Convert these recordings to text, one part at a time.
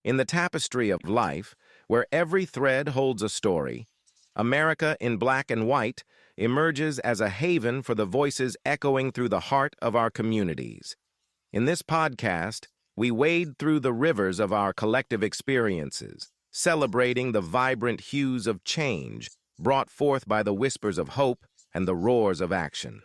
In the tapestry of life, where every thread holds a story, America in black and white emerges as a haven for the voices echoing through the heart of our communities. In this podcast, we wade through the rivers of our collective experiences, celebrating the vibrant hues of change brought forth by the whispers of hope and the roars of action.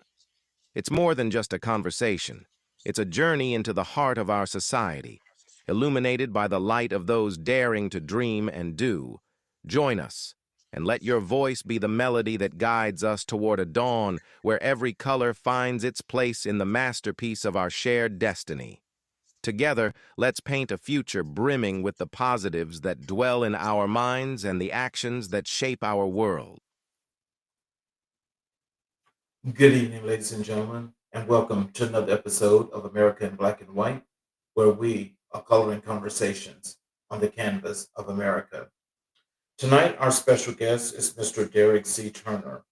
It's more than just a conversation. It's a journey into the heart of our society, illuminated by the light of those daring to dream and do. Join us, and let your voice be the melody that guides us toward a dawn where every color finds its place in the masterpiece of our shared destiny. Together, let's paint a future brimming with the positives that dwell in our minds and the actions that shape our world. Good evening, ladies and gentlemen, and welcome to another episode of America in Black and White, where we are coloring conversations on the canvas of America. Tonight, our special guest is Mr. Derrick C. Turner.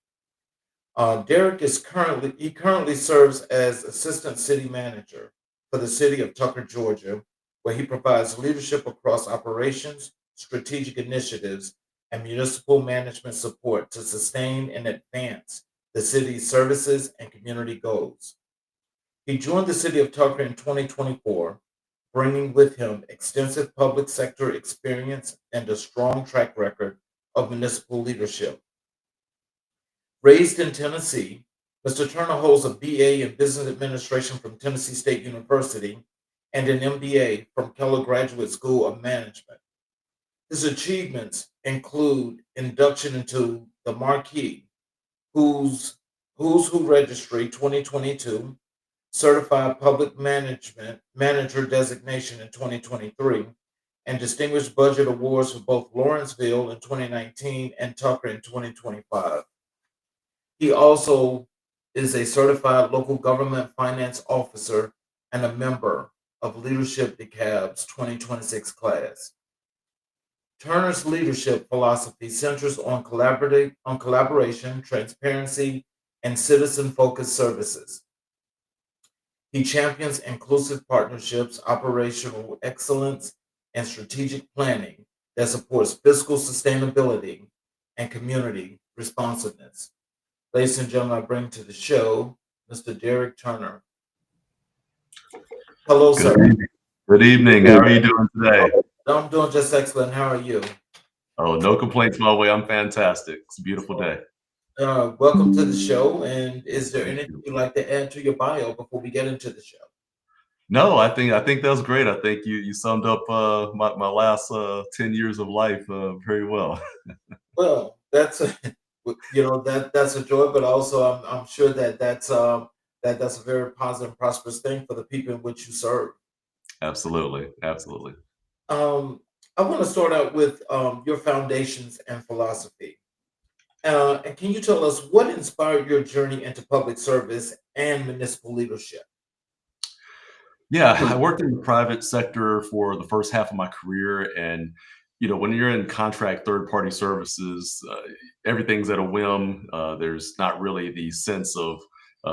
Derrick currently serves as Assistant City Manager for the city of Tucker, Georgia, where he provides leadership across operations, strategic initiatives, and municipal management support to sustain and advance the city's services and community goals. He joined the city of Tucker in 2024, bringing with him extensive public sector experience and a strong track record of municipal leadership. Raised in Tennessee, Mr. Turner holds a BA in Business Administration from Tennessee State University and an MBA from Keller Graduate School of Management. His achievements include induction into the Marquee Who's Who Registry 2022, Certified Public Management Manager designation in 2023, and Distinguished Budget Awards for both Lawrenceville in 2019 and Tucker in 2025. He also is a certified local government finance officer and a member of Leadership DeKalb's 2026 class. Turner's leadership philosophy centers on collaboration, transparency, and citizen-focused services. He champions inclusive partnerships, operational excellence, and strategic planning that supports fiscal sustainability and community responsiveness. Ladies and gentlemen, I bring to the show Mr. Derrick Turner. Hello, Good sir. evening. Good evening. How are you doing today? I'm doing just excellent. How are you? Oh, no complaints my way. I'm fantastic. It's a beautiful day. Welcome to the show. And is there Thank anything you. you'd like to add to your bio before we get into the show? No, I think that was great. I think you summed up my last 10 years of life very well. Well, that's a, that's a joy, but also I'm sure that that's a very positive, and prosperous thing for the people in which you serve. Absolutely. Absolutely. Um, I want to start out with your foundations and philosophy. And can you tell us what inspired your journey into public service and municipal leadership? Yeah, I worked in the private sector for the first half of my career, and when you're in contract third-party services, everything's at a whim. There's not really the sense of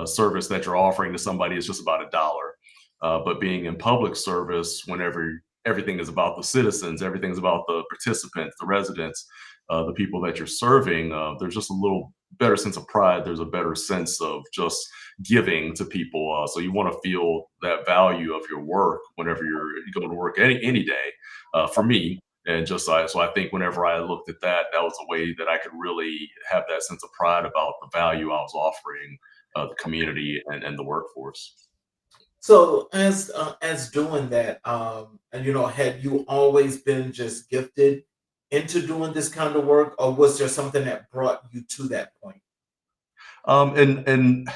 service that you're offering to somebody. It's just about a dollar. But being in public service, whenever everything is about the citizens, everything's about the participants, the residents, the people that you're serving, there's just a little better sense of pride. There's a better sense of just giving to people. So you want to feel that value of your work whenever you go to work any day. For me, and just so I think whenever I looked at that, that was a way that I could really have that sense of pride about the value I was offering the community and the workforce. So as doing that, and had you always been just gifted into doing this kind of work, or was there something that brought you to that point? And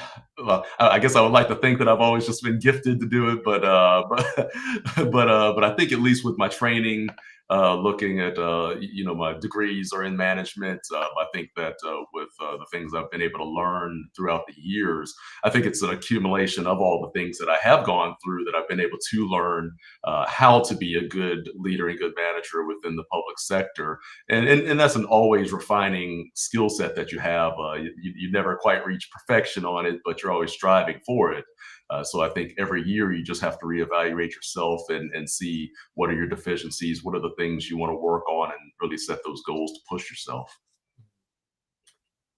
well, I guess I would like to think that I've always just been gifted to do it, but but I think at least with my training, looking at my degrees are in management. I think that with the things I've been able to learn throughout the years, I think it's an accumulation of all the things that I have gone through that I've been able to learn how to be a good leader and good manager within the public sector, and that's an always refining skill set that you have. You never quite reach perfection on it, but you're always striving for it. So I think every year you just have to reevaluate yourself and see what are your deficiencies, what are the things you want to work on, and really set those goals to push yourself.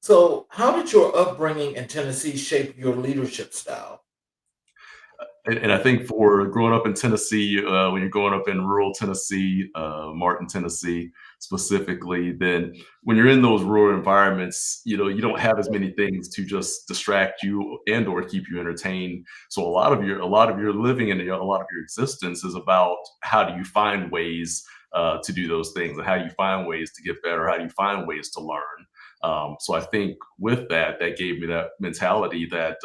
So, how did your upbringing in Tennessee shape your leadership style? And I think for growing up in Tennessee, when you're growing up in rural Tennessee, Martin, Tennessee specifically, then when you're in those rural environments, you don't have as many things to just distract you and or keep you entertained. So a lot of your living and a lot of your existence is about how do you find ways to do those things, and how do you find ways to get better, how do you find ways to learn. So I think with that, that gave me that mentality that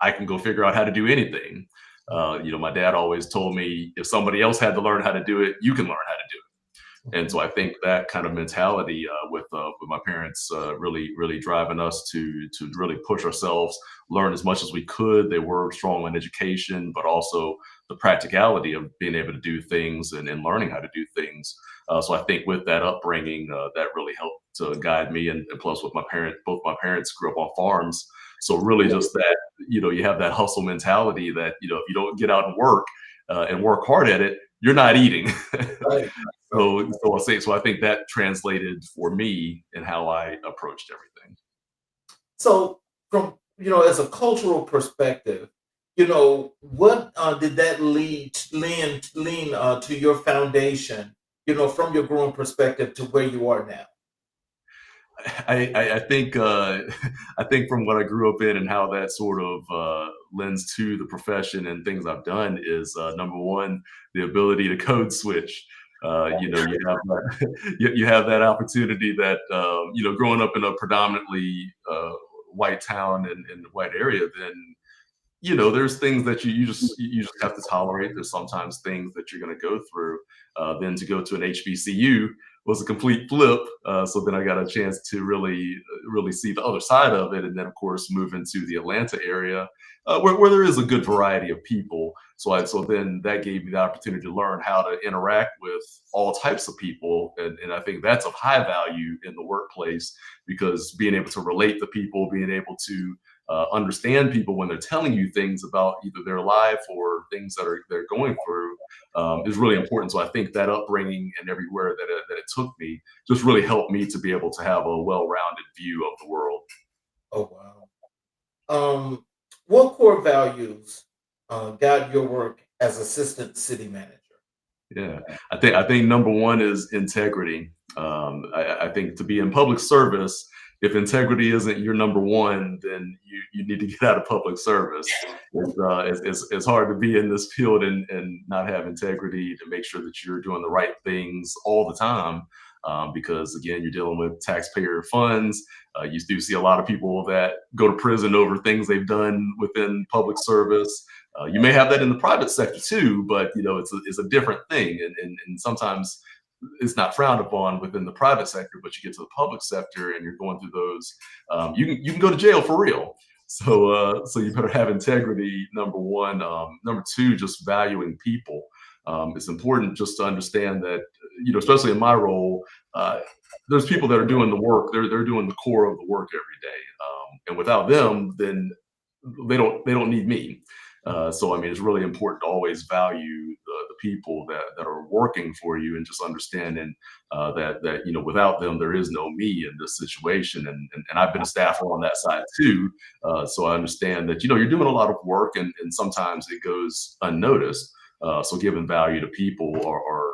I can go figure out how to do anything. My dad always told me if somebody else had to learn how to do it, you can learn how to do it. And so I think that kind of mentality with my parents really driving us to really push ourselves, learn as much as we could. They were strong in education, but also the practicality of being able to do things and learning how to do things. So I think with that upbringing, that really helped to guide me. And plus, with my parents, both my parents grew up on farms, so really just that you have that hustle mentality that if you don't get out and work hard at it, you're not eating. Right. Right. So I think that translated for me in how I approached everything. So, from as a cultural perspective, what did that lean to your foundation? From your growing perspective to where you are now. I think I think from what I grew up in and how that sort of lends to the profession and things I've done is number one, the ability to code switch. You have that, you have that opportunity that growing up in a predominantly white town and white area, then there's things that you just have to tolerate. There's sometimes things that you're going to go through. Then to go to an HBCU was a complete flip. So then I got a chance to really see the other side of it, and then of course move into the Atlanta area, where there is a good variety of people. So then that gave me the opportunity to learn how to interact with all types of people, and I think that's of high value in the workplace, because being able to relate to people, being able to understand people when they're telling you things about either their life or things they're going through, is really important. So I think that upbringing and everywhere that it took me just really helped me to be able to have a well-rounded view of the world. Oh, wow. Um, what core values guide your work as assistant city manager? Yeah, I think number one is integrity. I think to be in public service, if integrity isn't your number one, then you need to get out of public service. It's hard to be in this field and not have integrity to make sure that you're doing the right things all the time. Because again, you're dealing with taxpayer funds. You do see a lot of people that go to prison over things they've done within public service. You may have that in the private sector too, but it's a different thing, and sometimes it's not frowned upon within the private sector. But you get to the public sector and you're going through those, you can go to jail for real. So you better have integrity. Number one. Number two, just valuing people. It's important just to understand that especially in my role, uh, there's people that are doing the work. They're doing the core of the work every day, and without them, then they don't need me. So I mean, it's really important to always value the people that are working for you, and just understanding that without them there is no me in this situation. And I've been a staffer on that side too, so I understand that you're doing a lot of work, and sometimes it goes unnoticed. So giving value to people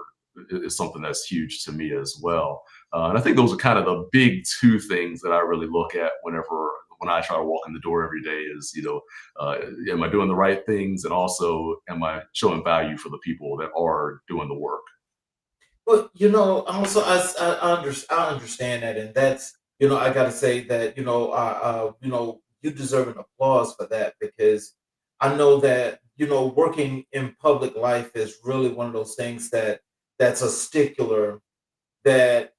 is something that's huge to me as well. And I think those are kind of the big two things that I really look at when I try to walk in the door every day is, am I doing the right things? And also, am I showing value for the people that are doing the work? Well, also I understand that, and that's I got to say that you deserve an applause for that, because I know that working in public life is really one of those things that's a stickler that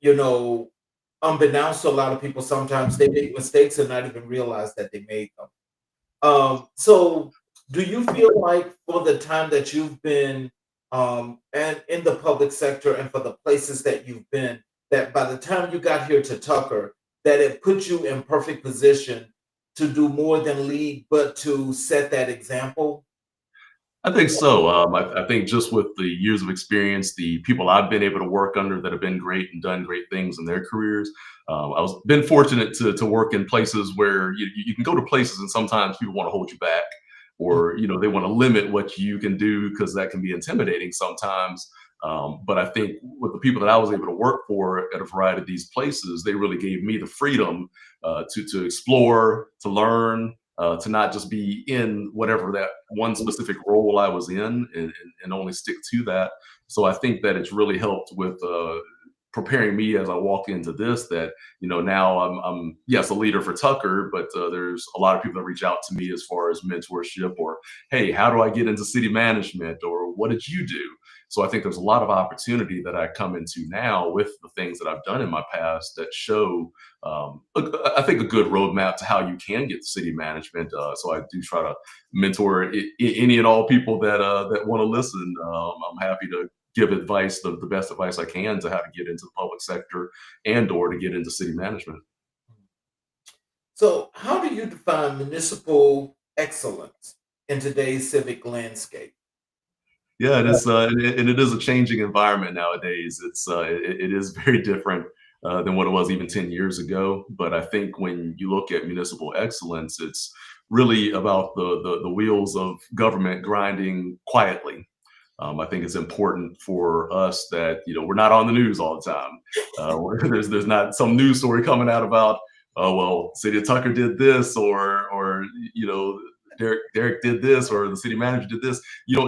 unbeknownst to a lot of people, sometimes they make mistakes and not even realize that they made them. So do you feel like for the time that you've been and in the public sector and for the places that you've been, that by the time you got here to Tucker, that it put you in perfect position to do more than lead, but to set that example? I think so. I think just with the years of experience, the people I've been able to work under that have been great and done great things in their careers. I was been fortunate to work in places where you can go to places and sometimes people want to hold you back, or they want to limit what you can do because that can be intimidating sometimes. But I think with the people that I was able to work for at a variety of these places, they really gave me the freedom to explore, to learn, to not just be in whatever that one specific role I was in, and only stick to that. So I think that it's really helped with preparing me as I walk into this. That now I'm yes, a leader for Tucker, but there's a lot of people that reach out to me as far as mentorship, or hey, how do I get into city management, or what did you do? So I think there's a lot of opportunity that I come into now with the things that I've done in my past that show, I think, a good roadmap to how you can get to city management. So I do try to mentor any and all people that want to listen. I'm happy to give advice, the best advice I can, to how to get into the public sector and/or to get into city management. So, how do you define municipal excellence in today's civic landscape? Yeah, it is, and it is a changing environment nowadays. It is very different than what it was even 10 years ago. But I think when you look at municipal excellence, it's really about the wheels of government grinding quietly. I think it's important for us that we're not on the news all the time. There's not some news story coming out about, oh well, City of Tucker did this, or you know Derrick did this, or the city manager did this. You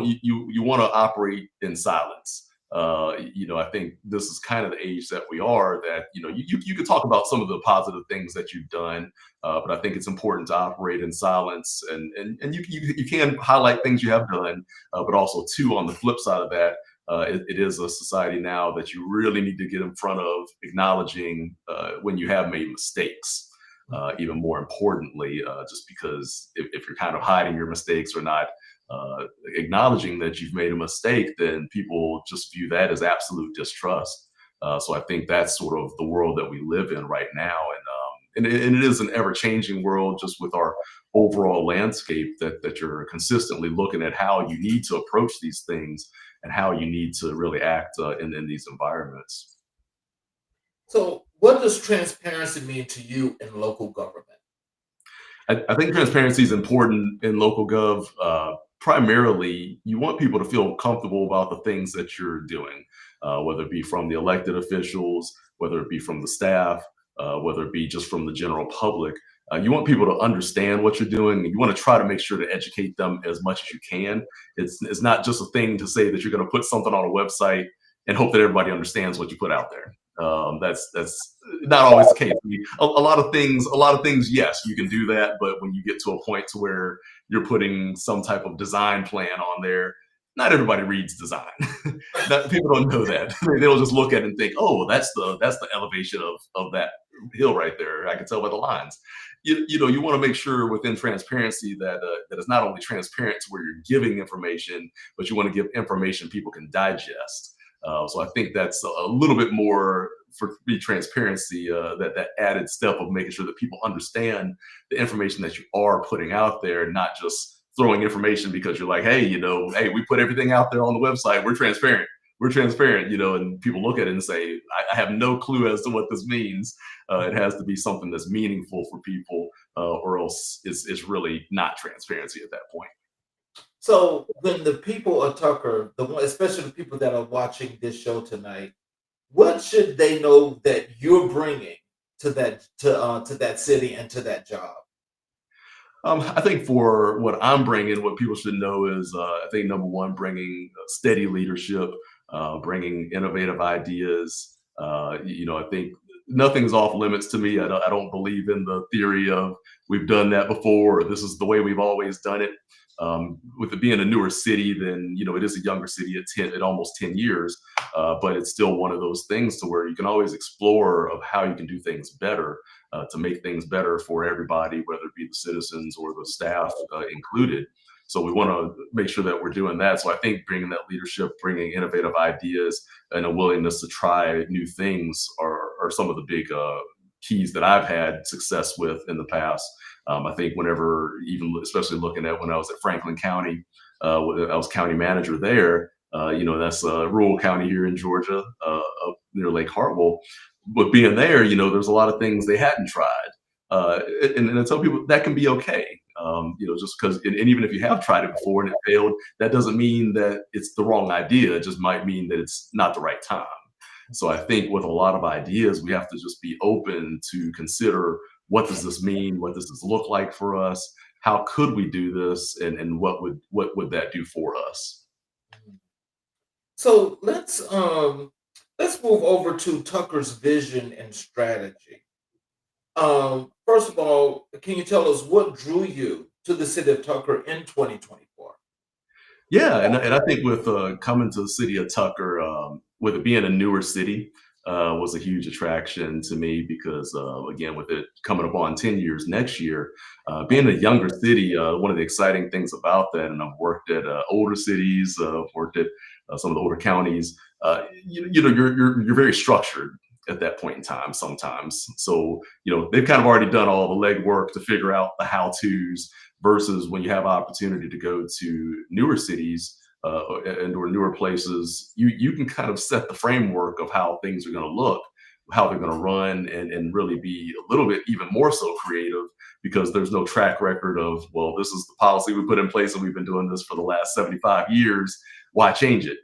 want to operate in silence. I think this is kind of the age that we are. That you could talk about some of the positive things that you've done, but I think it's important to operate in silence, and you can highlight things you have done, but also too, on the flip side of that, it is a society now that you really need to get in front of, acknowledging when you have made mistakes. Even more importantly, just because if you're kind of hiding your mistakes or not acknowledging that you've made a mistake, then people just view that as absolute distrust. So I think that's sort of the world that we live in right now, and it is an ever-changing world, just with our overall landscape, that you're consistently looking at how you need to approach these things and how you need to really act in these environments. So, what does transparency mean to you in local government? I think transparency is important in local gov. Primarily, you want people to feel comfortable about the things that you're doing, whether it be from the elected officials, whether it be from the staff, whether it be just from the general public. You want people to understand what you're doing, and you want to try to make sure to educate them as much as you can. It's not just a thing to say that you're going to put something on a website and hope that everybody understands what you put out there. That's not always the case. A lot of things, yes, you can do that, but when you get to a point to where you're putting some type of design plan on there, not everybody reads design. People don't know that. They'll just look at it and think, oh, that's the elevation of that hill right there. I can tell by the lines. You want to make sure within transparency that it's not only transparent to where you're giving information, but you want to give information people can digest. So I think that's a little bit more, for me, transparency, that added step of making sure that people understand the information that you are putting out there, not just throwing information because you're like, hey, we put everything out there on the website. We're transparent. We're transparent, and people look at it and say, I have no clue as to what this means. It has to be something that's meaningful for people, or else it's really not transparency at that point. So, when the people of Tucker, especially the people that are watching this show tonight, what should they know that you're bringing to that city and to that job? I think for what I'm bringing, what people should know is, I think number one, bringing steady leadership, bringing innovative ideas. I think nothing's off limits to me. I don't believe in the theory of we've done that before, or this is the way we've always done it. With it being a newer city, then it is a younger city at almost 10 years, but it's still one of those things to where you can always explore of how you can do things better, to make things better for everybody, whether it be the citizens or the staff included. So we want to make sure that we're doing that. So I think bringing that leadership, bringing innovative ideas, and a willingness to try new things are some of the big keys that I've had success with in the past. I think whenever, even especially looking at when I was at Franklin County, I was county manager there. That's a rural county here in Georgia, up near Lake Hartwell. But being there, there's a lot of things they hadn't tried. And I tell people that can be okay. Just because, and even if you have tried it before and it failed, that doesn't mean that it's the wrong idea. It just might mean that it's not the right time. So I think with a lot of ideas, we have to just be open to consider, what does this mean? What does this look like for us? How could we do this? And what would that do for us? So let's move over to Tucker's vision and strategy. First of all, can you tell us what drew you to the city of Tucker in 2024? Yeah, and I think with coming to the city of Tucker, with it being a newer city, was a huge attraction to me because, again, with it coming up on 10 years next year, being a younger city, one of the exciting things about that, and I've worked at older cities, worked at some of the older counties. You're very structured at that point in time sometimes. So they've kind of already done all the legwork to figure out the how tos, versus when you have opportunity to go to newer cities, and or newer places, you can kind of set the framework of how things are going to look, how they're going to run, and really be a little bit even more so creative, because there's no track record of, well, this is the policy we put in place and we've been doing this for the last 75 years. Why change it?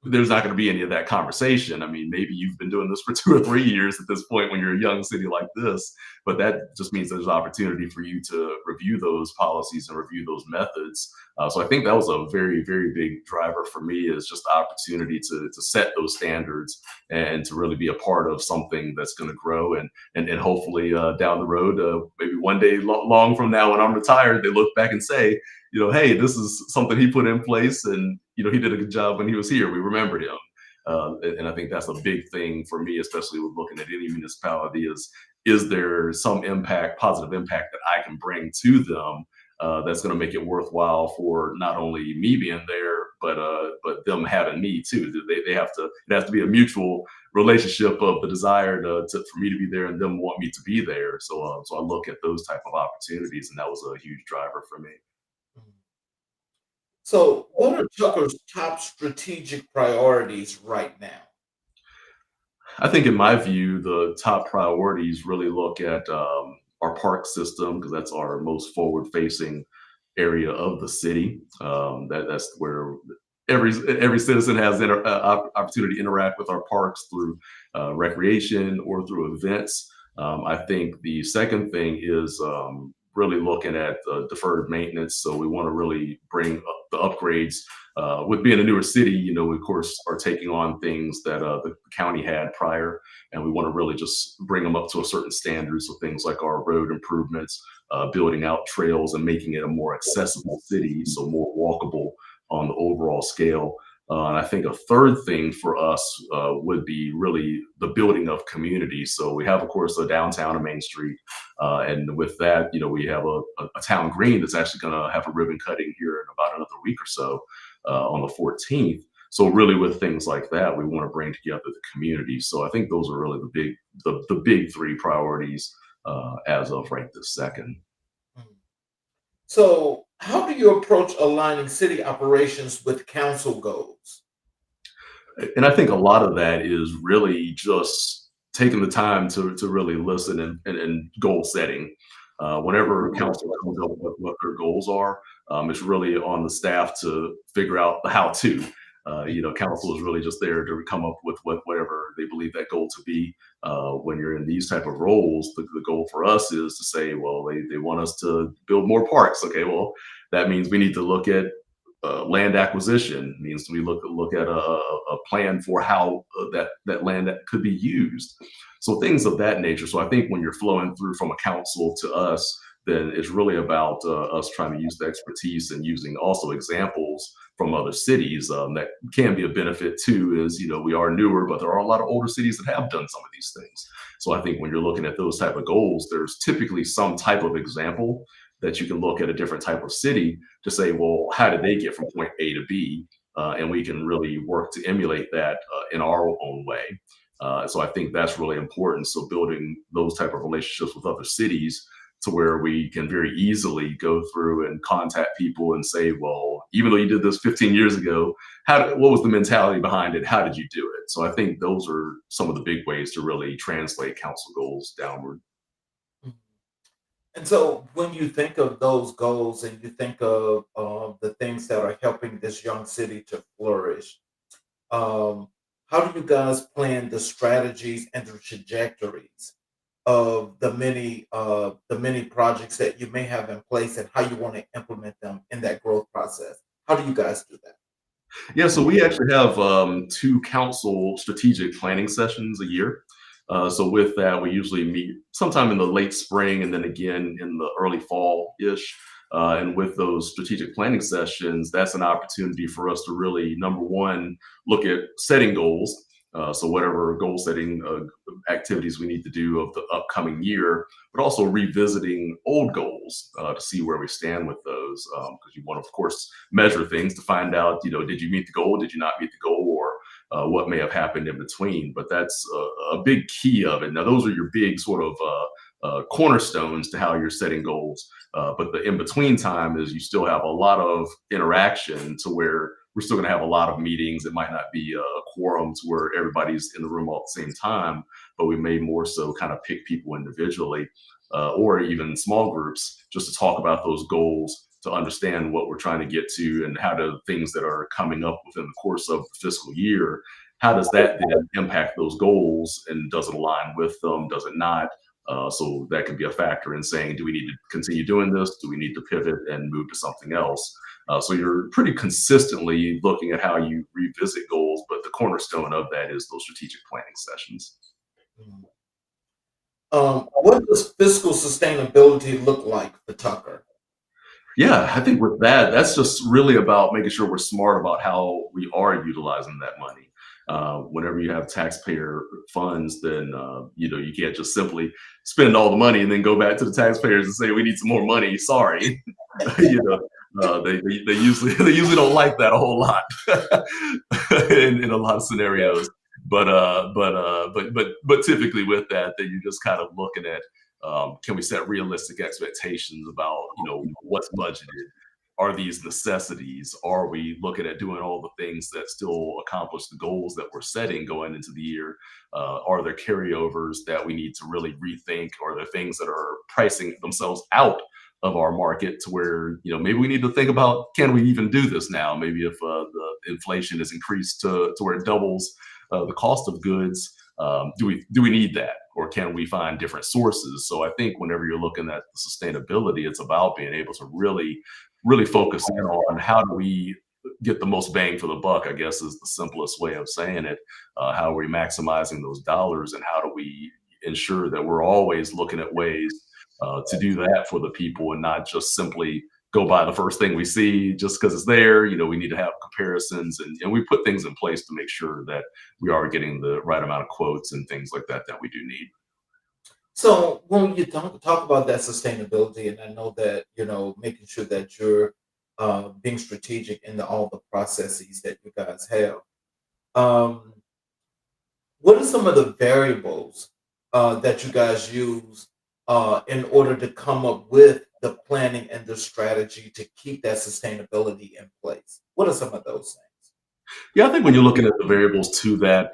There's not going to be any of that conversation. I mean, maybe you've been doing this for 2 or 3 years at this point when you're a young city like this, but that just means there's opportunity for you to review those policies and review those methods. So I think that was a very, very big driver for me, is just the opportunity to set those standards and to really be a part of something that's going to grow, and hopefully down the road, maybe one day long from now when I'm retired, they look back and say, hey, this is something he put in place, and he did a good job when he was here. We remember him. And I think that's a big thing for me, especially with looking at any municipality, is there some positive impact that I can bring to them, that's going to make it worthwhile for not only me being there, but them having me too. They have to. It has to be a mutual relationship of the desire for me to be there and them want me to be there. So I look at those type of opportunities, and that was a huge driver for me. So, what are Tucker's top strategic priorities right now? I think, in my view, the top priorities really look at our park system, because that's our most forward-facing area of the city. That's where every citizen has opportunity to interact with our parks through recreation or through events. I think the second thing is really looking at deferred maintenance. So we want to really bring up the upgrades. With being a newer city, we of course are taking on things that the county had prior, and we want to really just bring them up to a certain standard. So things like our road improvements, building out trails, and making it a more accessible city, so more walkable on the overall scale. And I think a third thing for us would be really the building of community. So we have, of course, a downtown and Main Street. And with that, we have a town green that's actually going to have a ribbon cutting here in about another week or so, on the 14th. So really, with things like that, we want to bring together the community. So I think those are really the big three priorities, as of right this second. So, how do you approach aligning city operations with council goals? And I think a lot of that is really just taking the time to really listen and goal setting. Whenever council comes up with what their goals are, it's really on the staff to figure out the how to. Council is really just there to come up with whatever they believe that goal to be. When you're in these type of roles, the goal for us is to say, well, they want us to build more parks. Okay, well, that means we need to look at land acquisition. It means we look at a plan for how that land that could be used. So things of that nature. So I think when you're flowing through from a council to us, then it's really about us trying to use the expertise and using also examples from other cities, that can be a benefit too. Is we are newer, but there are a lot of older cities that have done some of these things. So I think when you're looking at those type of goals, there's typically some type of example that you can look at a different type of city to say, well, how did they get from point A to B? And we can really work to emulate that in our own way. So I think that's really important. So building those type of relationships with other cities to where we can very easily go through and contact people and say, well, even though you did this 15 years ago, what was the mentality behind it? How did you do it? So I think those are some of the big ways to really translate council goals downward. And so when you think of those goals and you think of the things that are helping this young city to flourish, um, how do you guys plan the strategies and the trajectories of the many projects that you may have in place and how you want to implement them in that growth process? How do you guys do that? Yeah, so we actually have two council strategic planning sessions a year. So with that, we usually meet sometime in the late spring and then again in the early fall ish. And with those strategic planning sessions, that's an opportunity for us to really, number one, look at setting goals. So whatever goal setting activities we need to do of the upcoming year, but also revisiting old goals to see where we stand with those. Because you want to, of course, measure things to find out, did you meet the goal? Did you not meet the goal? Or what may have happened in between. But that's a big key of it. Now, those are your big sort of cornerstones to how you're setting goals. But the in between time is you still have a lot of interaction to where we're still going to have a lot of meetings. It might not be a quorum to where everybody's in the room all at the same time, but we may more so kind of pick people individually or even small groups just to talk about those goals to understand what we're trying to get to and how do things that are coming up within the course of the fiscal year, how does that then impact those goals and does it align with them? Does it not? So that can be a factor in saying, do we need to continue doing this? Do we need to pivot and move to something else? So you're pretty consistently looking at how you revisit goals, but the cornerstone of that is those strategic planning sessions. Mm. What does fiscal sustainability look like for Tucker? Yeah, I think with that, that's just really about making sure we're smart about how we are utilizing that money. Whenever you have taxpayer funds, then you can't just simply spend all the money and then go back to the taxpayers and say we need some more money. Sorry, you know, they usually they usually don't like that a whole lot in a lot of scenarios. But typically with that, then you're just kind of looking at can we set realistic expectations about what's budgeted? Are these necessities? Are we looking at doing all the things that still accomplish the goals that we're setting going into the year? Are there carryovers that we need to really rethink? Are there things that are pricing themselves out of our market to where maybe we need to think about, can we even do this now? Maybe if the inflation is increased to where it doubles the cost of goods, do we need that, or can we find different sources? So I think whenever you're looking at the sustainability, it's about being able to really focus in on how do we get the most bang for the buck, I guess is the simplest way of saying it. How are we maximizing those dollars, and how do we ensure that we're always looking at ways to do that for the people and not just simply go by the first thing we see just because it's there. We need to have comparisons, and we put things in place to make sure that we are getting the right amount of quotes and things like that that we do need. So when you talk about that sustainability, and I know that making sure that you're being strategic in all the processes that you guys have, um, what are some of the variables that you guys use in order to come up with the planning and the strategy to keep that sustainability in place? What are some of those things? Yeah, I think when you're looking at the variables to that,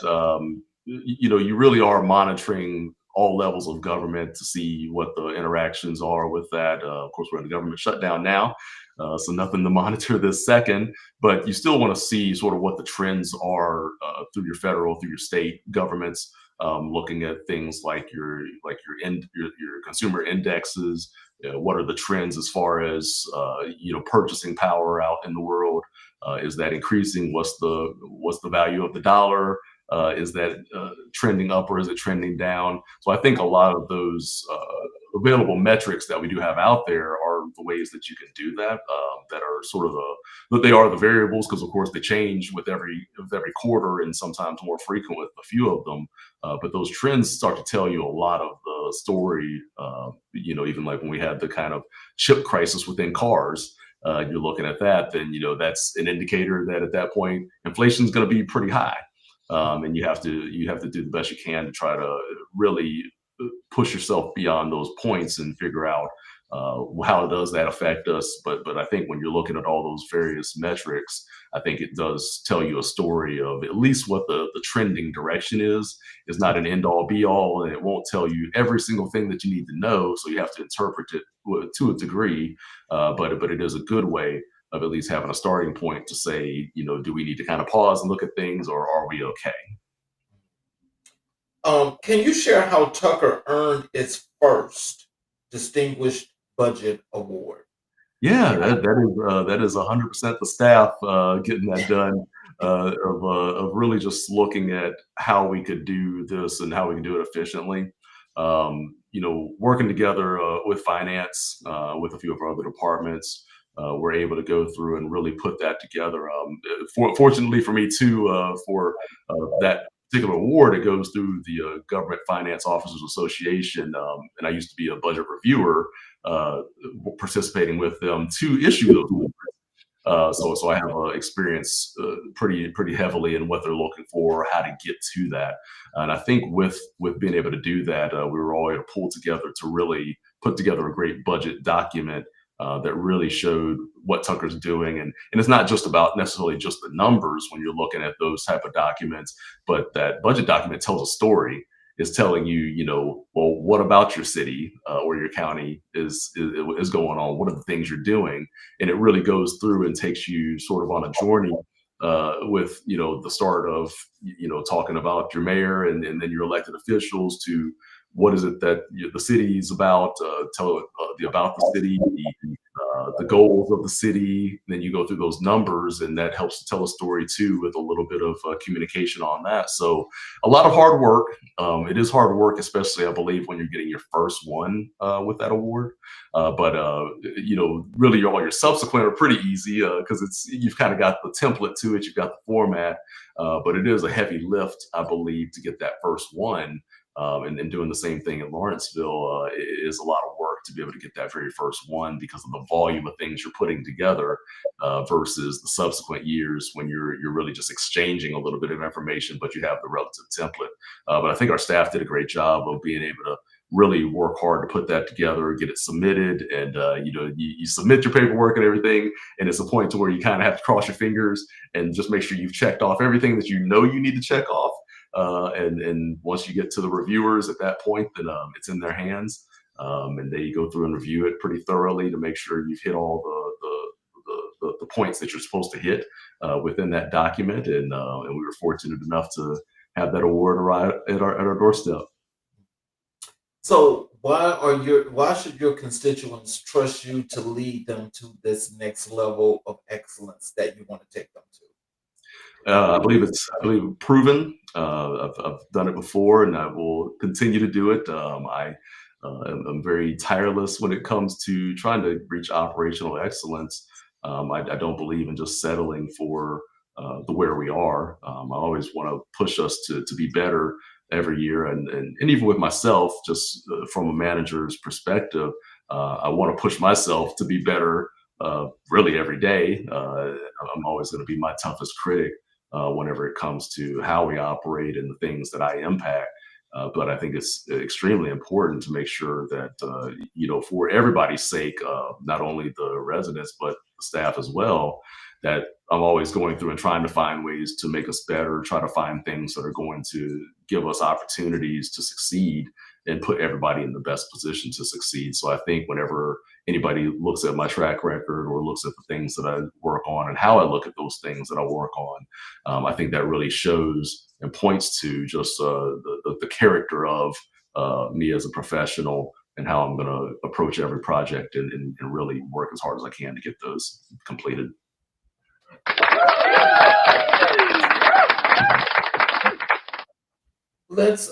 you really are monitoring all levels of government to see what the interactions are with that. Of course, we're in the government shutdown now, so nothing to monitor this second. But you still want to see sort of what the trends are through your federal, through your state governments. Looking at things like your consumer indexes. What are the trends as far as purchasing power out in the world? Is that increasing? What's the value of the dollar? Is that trending up, or is it trending down? So I think a lot of those available metrics that we do have out there are the ways that you can do that. That are sort of but they are the variables, because of course they change with every quarter, and sometimes more frequent with a few of them. But those trends start to tell you a lot of the story. Even like when we had the kind of chip crisis within cars. You're looking at that, then that's an indicator that at that point inflation is going to be pretty high, and you have to do the best you can to try to really push yourself beyond those points and figure out how does that affect us. But I think when you're looking at all those various metrics, I think it does tell you a story of at least what the trending direction is. Is not an end all be all, and it won't tell you every single thing that you need to know. So you have to interpret it to a degree, but it is a good way of at least having a starting point to say, do we need to kind of pause and look at things, or are we okay? Can you share how Tucker earned its first Distinguished Budget Award? Yeah, that is 100% the staff getting that done. Of really just looking at how we could do this and how we can do it efficiently. Working together with finance, with a few of our other departments, we're able to go through and really put that together. Fortunately for me too, for that particular award, it goes through the Government Finance Officers Association, and I used to be a budget reviewer, uh, participating with them to issue those awards. So I have experience pretty heavily in what they're looking for, how to get to that, and I think with being able to do that, we were all able to pull together to really put together a great budget document that really showed what Tucker's doing, and it's not just about necessarily just the numbers when you're looking at those type of documents, but that budget document tells a story. Is telling you, well, what about your city or your county is going on? What are the things you're doing? And it really goes through and takes you sort of on a journey with the start of talking about your mayor and then your elected officials to what is it that the city is about, tell about the city, the goals of the city. Then you go through those numbers, and that helps to tell a story too, with a little bit of communication on that. So a lot of hard work. It is hard work, especially I believe when you're getting your first one with that award. But really all your subsequent are pretty easy because you've kind of got the template to it, you've got the format. But it is a heavy lift, I believe, to get that first one. And doing the same thing in Lawrenceville is a lot of work to be able to get that very first one because of the volume of things you're putting together versus the subsequent years when you're really just exchanging a little bit of information, but you have the relative template. But I think our staff did a great job of being able to really work hard to put that together, get it submitted, and you submit your paperwork and everything, and it's a point to where you kind of have to cross your fingers and just make sure you've checked off everything that you need to check off. And once you get to the reviewers at that point, then it's in their hands, and they go through and review it pretty thoroughly to make sure you've hit all the points that you're supposed to hit within that document. And we were fortunate enough to have that award arrive at our doorstep. So why should your constituents trust you to lead them to this next level of excellence that you want to take them to? I believe proven. I've done it before, and I will continue to do it. I'm very tireless when it comes to trying to reach operational excellence. I don't believe in just settling for the where we are. I always want to push us to be better every year, and even with myself, just from a manager's perspective, I want to push myself to be better really every day. I'm always going to be my toughest critic whenever it comes to how we operate and the things that I impact. But I think it's extremely important to make sure that, for everybody's sake, not only the residents, but the staff as well, that I'm always going through and trying to find ways to make us better, try to find things that are going to give us opportunities to succeed and put everybody in the best position to succeed. So I think whenever anybody looks at my track record or looks at the things that I work on and how I look at those things that I work on, I think that really shows and points to just the character of me as a professional and how I'm going to approach every project and really work as hard as I can to get those completed. Let's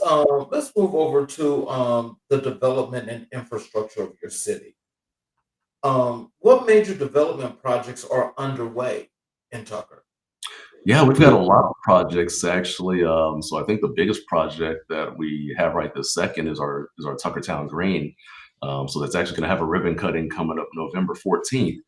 move over to the development and infrastructure of your city. What major development projects are underway in Tucker? Yeah, we've got a lot of projects actually. So I think the biggest project that we have right this second is our Tuckertown Green. So that's actually going to have a ribbon cutting coming up November 14th.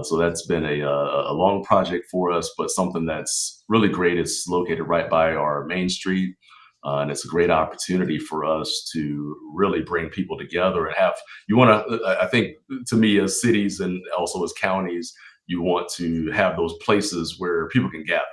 So that's been a long project for us, but something that's really great. It's located right by our main street. And it's a great opportunity for us to really bring people together and have, you want to, I think to me, as cities and also as counties, you want to have those places where people can gather.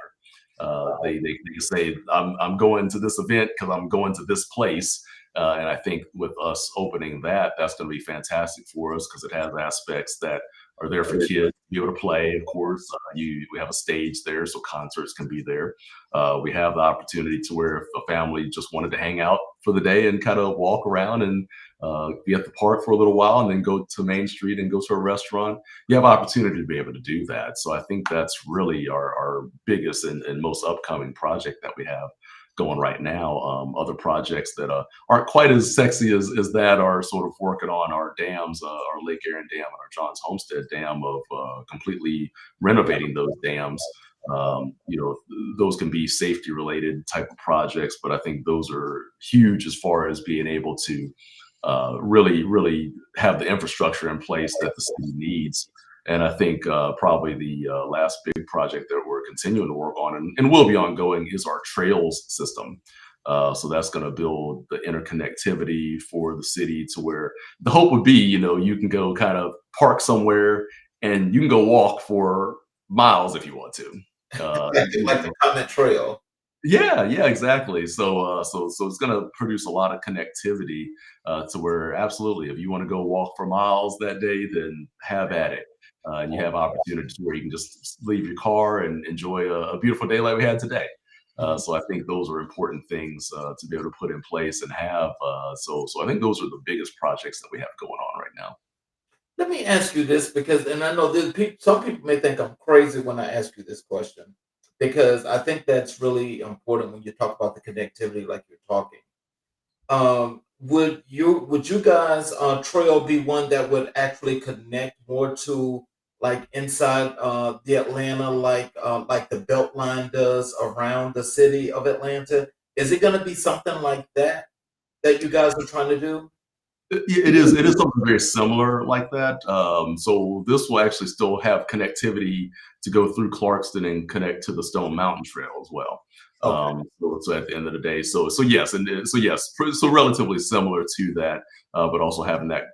They can say, I'm going to this event because I'm going to this place. And I think with us opening that, that's going to be fantastic for us because it has aspects that are there for kids to be able to play. Of course, we have a stage there, so concerts can be there. We have the opportunity to where if a family just wanted to hang out for the day and kind of walk around and be at the park for a little while and then go to Main Street and go to a restaurant, you have opportunity to be able to do that. So I think that's really our biggest and most upcoming project that we have going right now. Other projects that aren't quite as sexy as that are sort of working on our dams, our Lake Erin Dam and our Johns Homestead Dam, of completely renovating those dams. Those can be safety related type of projects, but I think those are huge as far as being able to really have the infrastructure in place that the city needs. And I think probably the last big project that we're continuing to work on and will be ongoing is our trails system. So that's going to build the interconnectivity for the city to where the hope would be, you can go kind of park somewhere and you can go walk for miles if you want to. Like the comment trail. Yeah, exactly. So it's going to produce a lot of connectivity to where absolutely, if you want to go walk for miles that day, then have at it. And you have opportunities where you can just leave your car and enjoy a beautiful day like we had today. So I think those are important things to be able to put in place and have. So I think those are the biggest projects that we have going on right now. Let me ask you this because, and I know some people may think I'm crazy when I ask you this question, because I think that's really important when you talk about the connectivity, like you're talking. Would you guys trail be one that would actually connect more to like inside the Atlanta, like the Beltline does around the city of Atlanta? Is it going to be something like that you guys are trying to do? It is something very similar like that. So this will actually still have connectivity to go through Clarkston and connect to the Stone Mountain Trail as well. Okay. So at the end of the day, so yes, so relatively similar to that, but also having that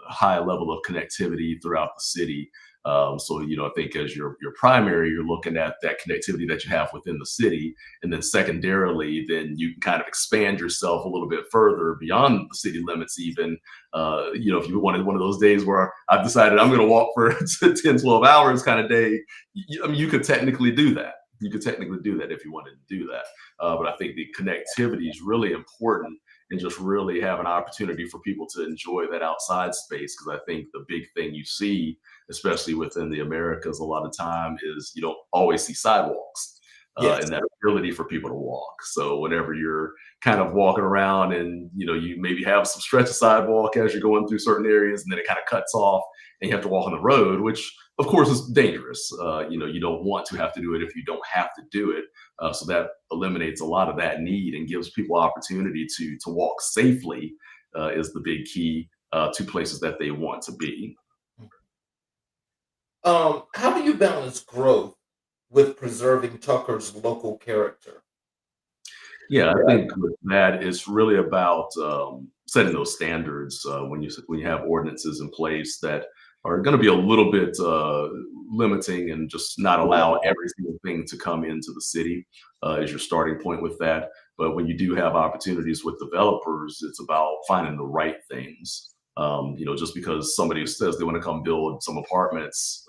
high level of connectivity throughout the city. So I think as your primary, you're looking at that connectivity that you have within the city, and then secondarily, then you can kind of expand yourself a little bit further beyond the city limits. Even if you wanted one of those days where I've decided I'm going to walk for 10, 12 hours kind of day, you could technically do that. You could technically do that if you wanted to do that. But I think the connectivity is really important and just really have an opportunity for people to enjoy that outside space. Because I think the big thing you see, especially within the Americas, a lot of time is you don't always see sidewalks. Yes. And that ability for people to walk. So whenever you're kind of walking around and you maybe have some stretch of sidewalk as you're going through certain areas, and then it kind of cuts off and you have to walk on the road, which of course is dangerous. You don't want to have to do it if you don't have to do it. So that eliminates a lot of that need and gives people opportunity to walk safely is the big key to places that they want to be. How do you balance growth with preserving Tucker's local character? Yeah, I think with that, it's really about setting those standards when you have ordinances in place that are going to be a little bit limiting and just not allow every single thing to come into the city as your starting point with that. But when you do have opportunities with developers, it's about finding the right things. Just because somebody says they want to come build some apartments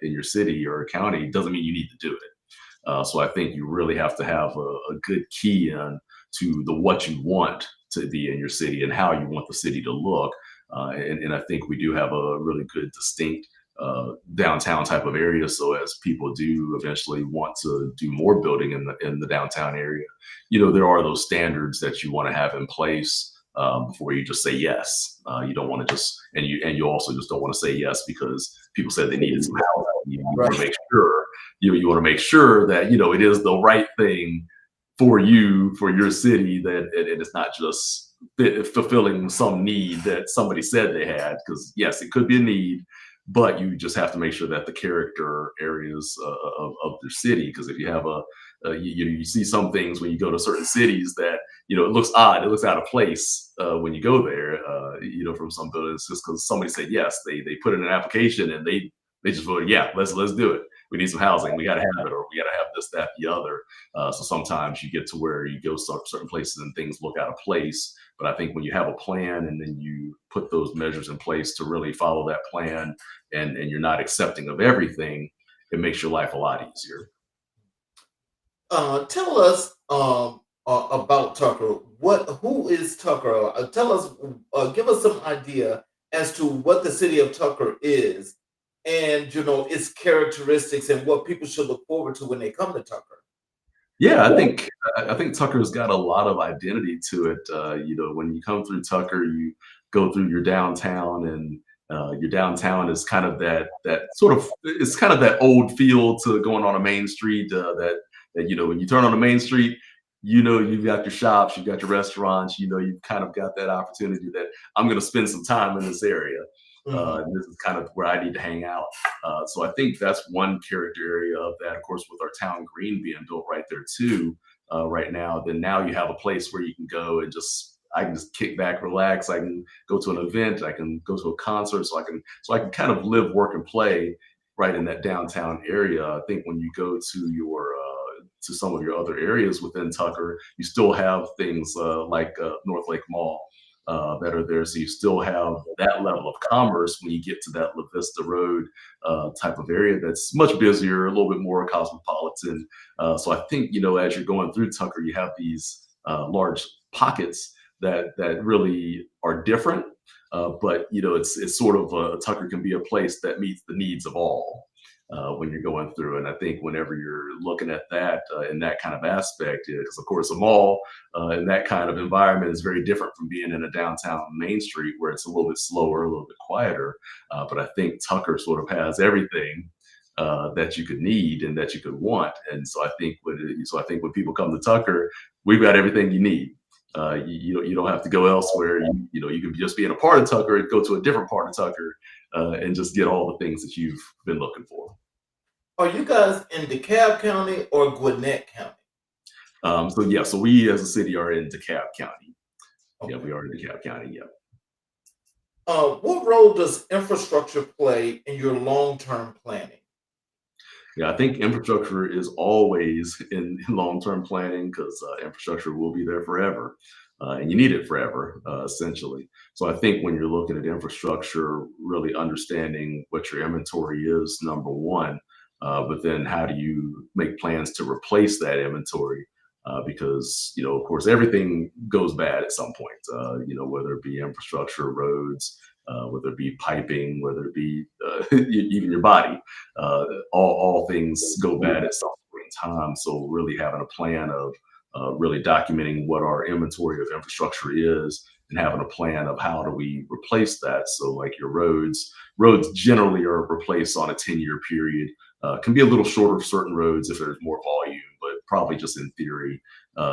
in your city or county doesn't mean you need to do it. So I think you really have to have a good key in to what you want to be in your city and how you want the city to look. And I think we do have a really good, distinct downtown type of area. So as people do eventually want to do more building in the downtown area, there are those standards that you want to have in place before you just say yes. You don't want to just, and you also just don't want to say yes because people said they needed some help. You want to make sure you want to make sure that it is the right thing for you, for your city, that it is not just fulfilling some need that somebody said they had. Because yes, it could be a need, but you just have to make sure that the character areas of the city. Because if you have you see some things when you go to certain cities that it looks odd. It looks out of place when you go there, from some buildings just because somebody said yes. They put in an application and they just voted, yeah, let's do it. We need some housing. We got to have it, or we got to have this, that, the other. So sometimes you get to where you go certain places and things look out of place. But I think when you have a plan and then you put those measures in place to really follow that plan, and you're not accepting of everything, it makes your life a lot easier. Tell us about Tucker. Who is Tucker? Tell us, give us some idea as to what the city of Tucker is, and its characteristics and what people should look forward to when they come to Tucker. Yeah, I think Tucker's got a lot of identity to it. When you come through Tucker, you go through your downtown, and your downtown is kind of that sort of it's kind of that old feel to going on a main street. That when you turn on the main street, you've got your shops, you've got your restaurants. You've kind of got that opportunity that I'm going to spend some time in this area. Mhm. And this is kind of where I need to hang out. So I think that's one character area of that. Of course, with our town green being built right there too, right now, then now you have a place where you can go and I can just kick back, relax. I can go to an event. I can go to a concert. So I can kind of live, work, and play right in that downtown area. I think when you go to to some of your other areas within Tucker, you still have things like North Lake Mall that are there. So you still have that level of commerce when you get to that La Vista Road type of area that's much busier, a little bit more cosmopolitan. So I think, as you're going through Tucker, you have these large pockets that really are different. But it's sort of Tucker can be a place that meets the needs of all when you're going through. And I think whenever you're looking at that in that kind of aspect, because of course a mall in that kind of environment is very different from being in a downtown Main Street where it's a little bit slower, a little bit quieter. But I think Tucker sort of has everything that you could need and that you could want. And so I think when people come to Tucker, we've got everything you need. You don't have to go elsewhere. You can just be in a part of Tucker and go to a different part of Tucker and just get all the things that you've been looking for. Are you guys in DeKalb County or Gwinnett County? So we as a city are in DeKalb County. Okay. Yeah, we are in DeKalb County. Yeah. What role does infrastructure play in your long-term planning? Yeah, I think infrastructure is always in long-term planning because infrastructure will be there forever, and you need it forever, essentially. So I think when you're looking at infrastructure, really understanding what your inventory is, number one, but then how do you make plans to replace that inventory? Because of course, everything goes bad at some point. Whether it be infrastructure, roads, whether it be piping, whether it be even your body, all things go bad at some point in time. So really having a plan of really documenting what our inventory of infrastructure is and having a plan of how do we replace that. So like your roads generally are replaced on a 10-year period. Can be a little shorter for certain roads if there's more volume, but probably just in theory,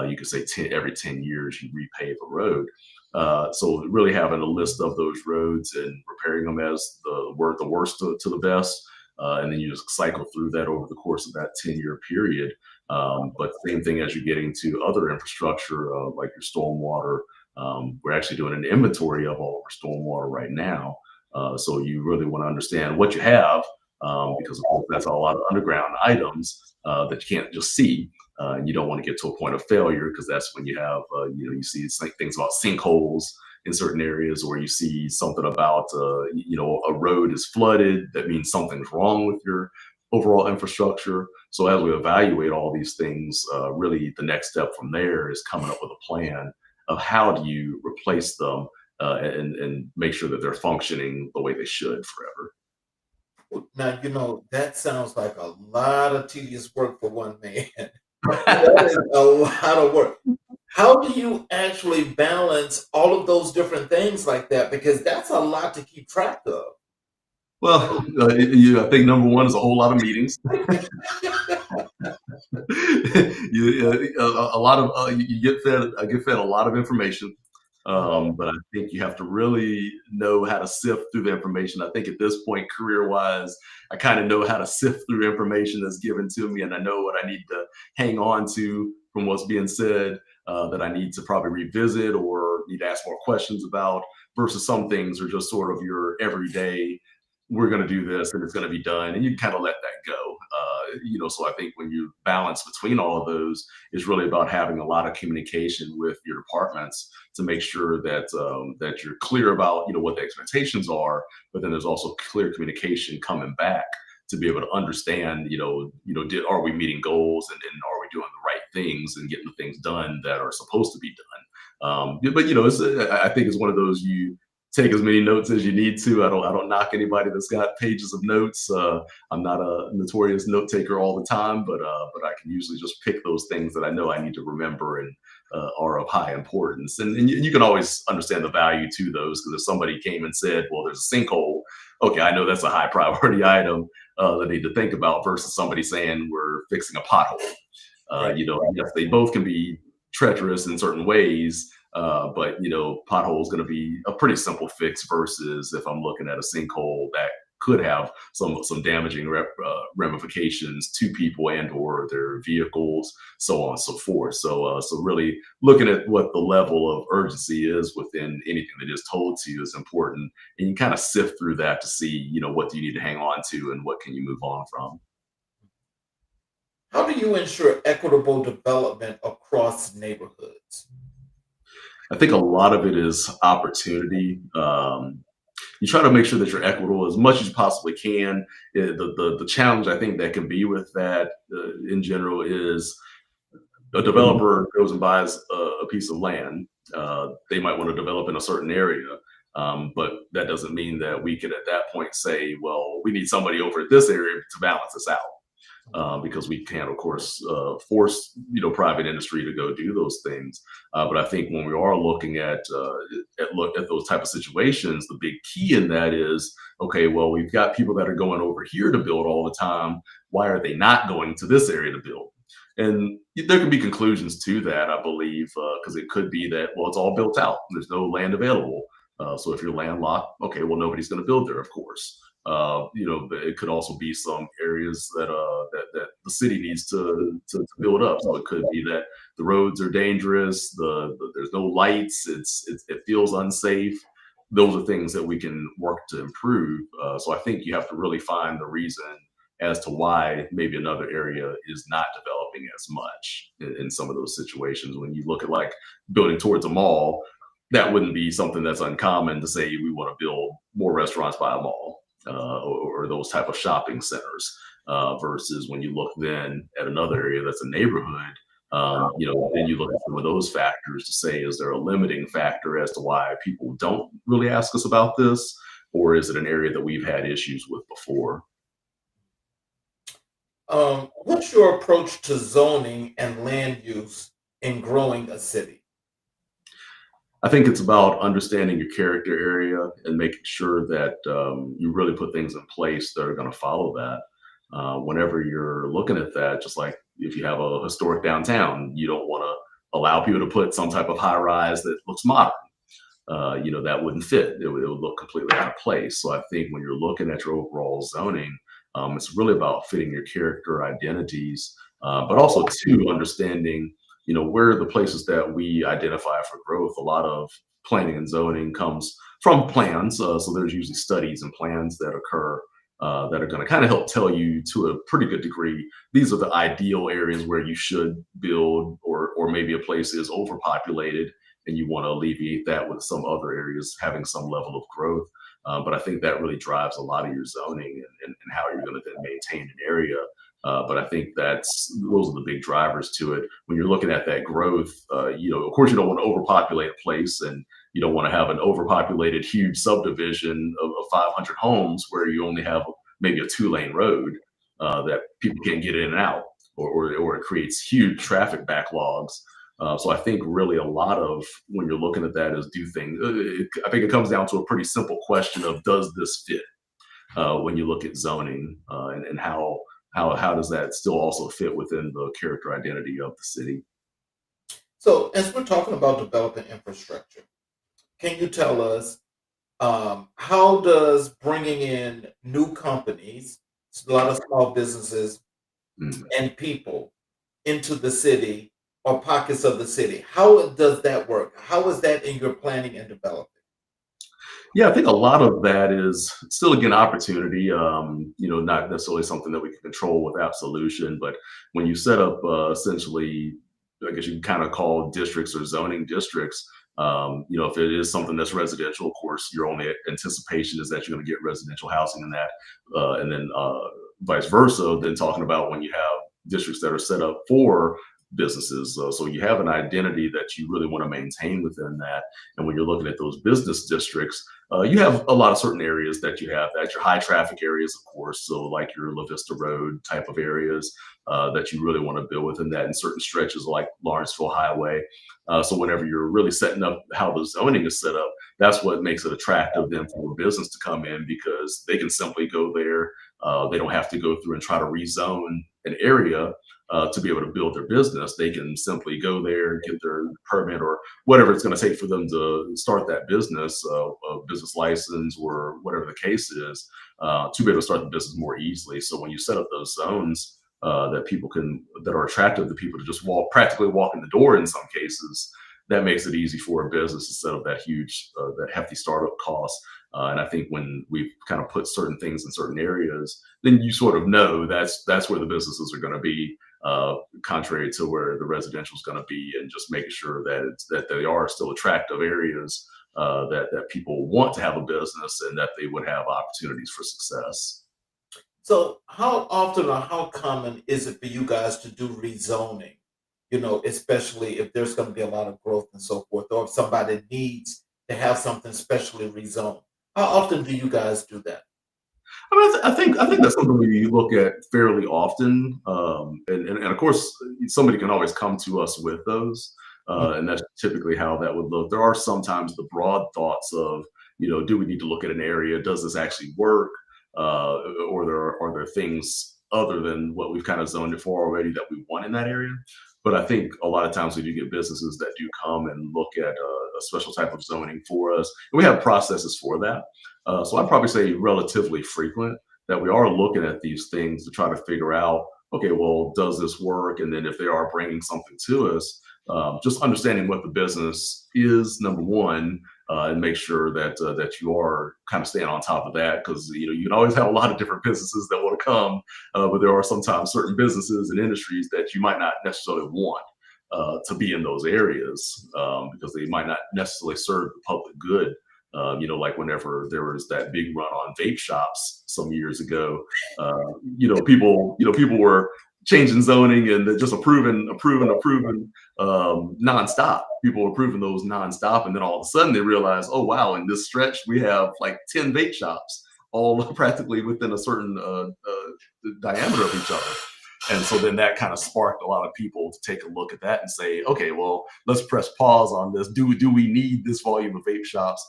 you could say every 10 years you repave a road. So really having a list of those roads and repairing them as the worst to the best. And then you just cycle through that over the course of that 10-year period. But same thing as you're getting to other infrastructure, like your stormwater. We're actually doing an inventory of all of our stormwater right now. So you really want to understand what you have, because of course that's a lot of underground items that you can't just see. You don't want to get to a point of failure because that's when you have, you see things about sinkholes in certain areas, or you see something about, a road is flooded. That means something's wrong with your overall infrastructure. So as we evaluate all these things, really the next step from there is coming up with a plan of how do you replace them and make sure that they're functioning the way they should forever. Now, that sounds like a lot of tedious work for one man. That is a lot of work. How do you actually balance all of those different things like that? Because that's a lot to keep track of. Well, I think number one is a whole lot of meetings. A lot of you get fed. I get fed a lot of information, but I think you have to really know how to sift through the information. I think at this point, career-wise, I kind of know how to sift through information that's given to me, and I know what I need to hang on to from what's being said that I need to probably revisit or need to ask more questions about, versus some things are just sort of your everyday, we're going to do this and it's going to be done, and you kind of let that go. So I think when you balance between all of those, it's really about having a lot of communication with your departments to make sure that that you're clear about what the expectations are, but then there's also clear communication coming back to be able to understand, are we meeting goals, and are we doing the right things and getting the things done that are supposed to be done. But I think it's one of those, you take as many notes as you need to. I don't knock anybody that's got pages of notes. I'm not a notorious note taker all the time, but I can usually just pick those things that I know I need to remember and are of high importance. And you can always understand the value to those, because if somebody came and said, well, there's a sinkhole, okay, I know that's a high priority item that I need to think about, versus somebody saying we're fixing a pothole. Right. Yes, they both can be treacherous in certain ways, but pothole is going to be a pretty simple fix, versus if I'm looking at a sinkhole that could have some damaging ramifications to people and or their vehicles, so on and so forth. So really looking at what the level of urgency is within anything that is told to you is important, and you kind of sift through that to see what do you need to hang on to and what can you move on from. How do you ensure equitable development across neighborhoods? I think a lot of it is opportunity. You try to make sure that you're equitable as much as you possibly can. The challenge I think that can be with that in general is a developer goes and buys a piece of land. They might want to develop in a certain area, but that doesn't mean that we could at that point say, well, we need somebody over at this area to balance this out. Because we can't, of course, force private industry to go do those things. But I think when we are looking at those type of situations, the big key in that is, okay, well, we've got people that are going over here to build all the time. Why are they not going to this area to build? And there can be conclusions to that, I believe, because it could be that, well, it's all built out. There's no land available. So if you're landlocked, okay, well, nobody's going to build there, of course. But it could also be some areas that the city needs to build up. So it could be that the roads are dangerous, there's no lights, it feels unsafe. Those are things that we can work to improve. So I think you have to really find the reason as to why maybe another area is not developing as much in some of those situations. When you look at like building towards a mall, that wouldn't be something that's uncommon to say we want to build more restaurants by a mall. Or those type of shopping centers, versus when you look then at another area that's a neighborhood, then you look at some of those factors to say, is there a limiting factor as to why people don't really ask us about this, or is it an area that we've had issues with before? What's your approach to zoning and land use in growing a city? I think it's about understanding your character area and making sure that you really put things in place that are going to follow that. Whenever you're looking at that, just like if you have a historic downtown, you don't want to allow people to put some type of high rise that looks modern. That wouldn't fit. It would look completely out of place. So I think when you're looking at your overall zoning, it's really about fitting your character identities, but also too understanding where are the places that we identify for growth. A lot of planning and zoning comes from plans. So there's usually studies and plans that occur that are going to kind of help tell you to a pretty good degree, these are the ideal areas where you should build, or maybe a place is overpopulated and you want to alleviate that with some other areas having some level of growth. But I think that really drives a lot of your zoning and how you're going to then maintain an area. But I think those are the big drivers to it. When you're looking at that growth, of course, you don't want to overpopulate a place, and you don't want to have an overpopulated huge subdivision of 500 homes where you only have maybe a 2-lane road that people can't get in and out, or it creates huge traffic backlogs. So I think really a lot of when you're looking at that is I think it comes down to a pretty simple question of, does this fit? When you look at zoning, and how does that still also fit within the character identity of the city? So, as we're talking about developing infrastructure, can you tell us how does bringing in new companies, a lot of small businesses Mm. and people into the city or pockets of the city? How does that work? How is that in your planning and development? Yeah, I think a lot of that is still again opportunity. Not necessarily something that we can control with absolution, but when you set up essentially, I guess you can kind of call districts or zoning districts. If it is something that's residential, of course, your only anticipation is that you're going to get residential housing in that, and then vice versa. Then talking about when you have districts that are set up for businesses, so you have an identity that you really want to maintain within that. And when you're looking at those business districts, you have a lot of certain areas that you have that your high traffic areas, of course. So like your La Vista Road type of areas that you really want to build within that, and certain stretches like Lawrenceville Highway. So whenever you're really setting up how the zoning is set up, that's what makes it attractive then for a business to come in, because they can simply go there. They don't have to go through and try to rezone an area to be able to build their business. They can simply go there, get their permit or whatever it's going to take for them to start that business, a business license or whatever the case is, to be able to start the business more easily. So when you set up those zones that are attractive to people to just practically walk in the door in some cases, that makes it easy for a business instead of that hefty startup cost. And I think when we've kind of put certain things in certain areas, then you sort of know that's where the businesses are going to be, contrary to where the residential is going to be, and just making sure that they are still attractive areas, that people want to have a business and that they would have opportunities for success. So, how often or how common is it for you guys to do rezoning? Especially if there's going to be a lot of growth and so forth, or if somebody needs to have something specially rezoned. How often do you guys do that? I mean, I think that's something we look at fairly often, and of course, somebody can always come to us with those, and that's typically how that would look. There are sometimes the broad thoughts of, do we need to look at an area? Does this actually work? Or are there things other than what we've kind of zoned it for already that we want in that area? But I think a lot of times we do get businesses that do come and look at a special type of zoning for us, and we have processes for that. So I'd probably say relatively frequent that we are looking at these things to try to figure out, okay, well, does this work? And then if they are bringing something to us, just understanding what the business is, number one, and make sure that you are kind of staying on top of that, because you can always have a lot of different businesses that want to come, but there are sometimes certain businesses and industries that you might not necessarily want to be in those areas, because they might not necessarily serve the public good. Like whenever there was that big run on vape shops some years ago, people were changing zoning and just approving nonstop. People were approving those nonstop, and then all of a sudden they realized, oh wow, in this stretch we have like 10 vape shops, all practically within a certain diameter of each other. And so then that kind of sparked a lot of people to take a look at that and say, okay, well, let's press pause on this. Do we need this volume of vape shops?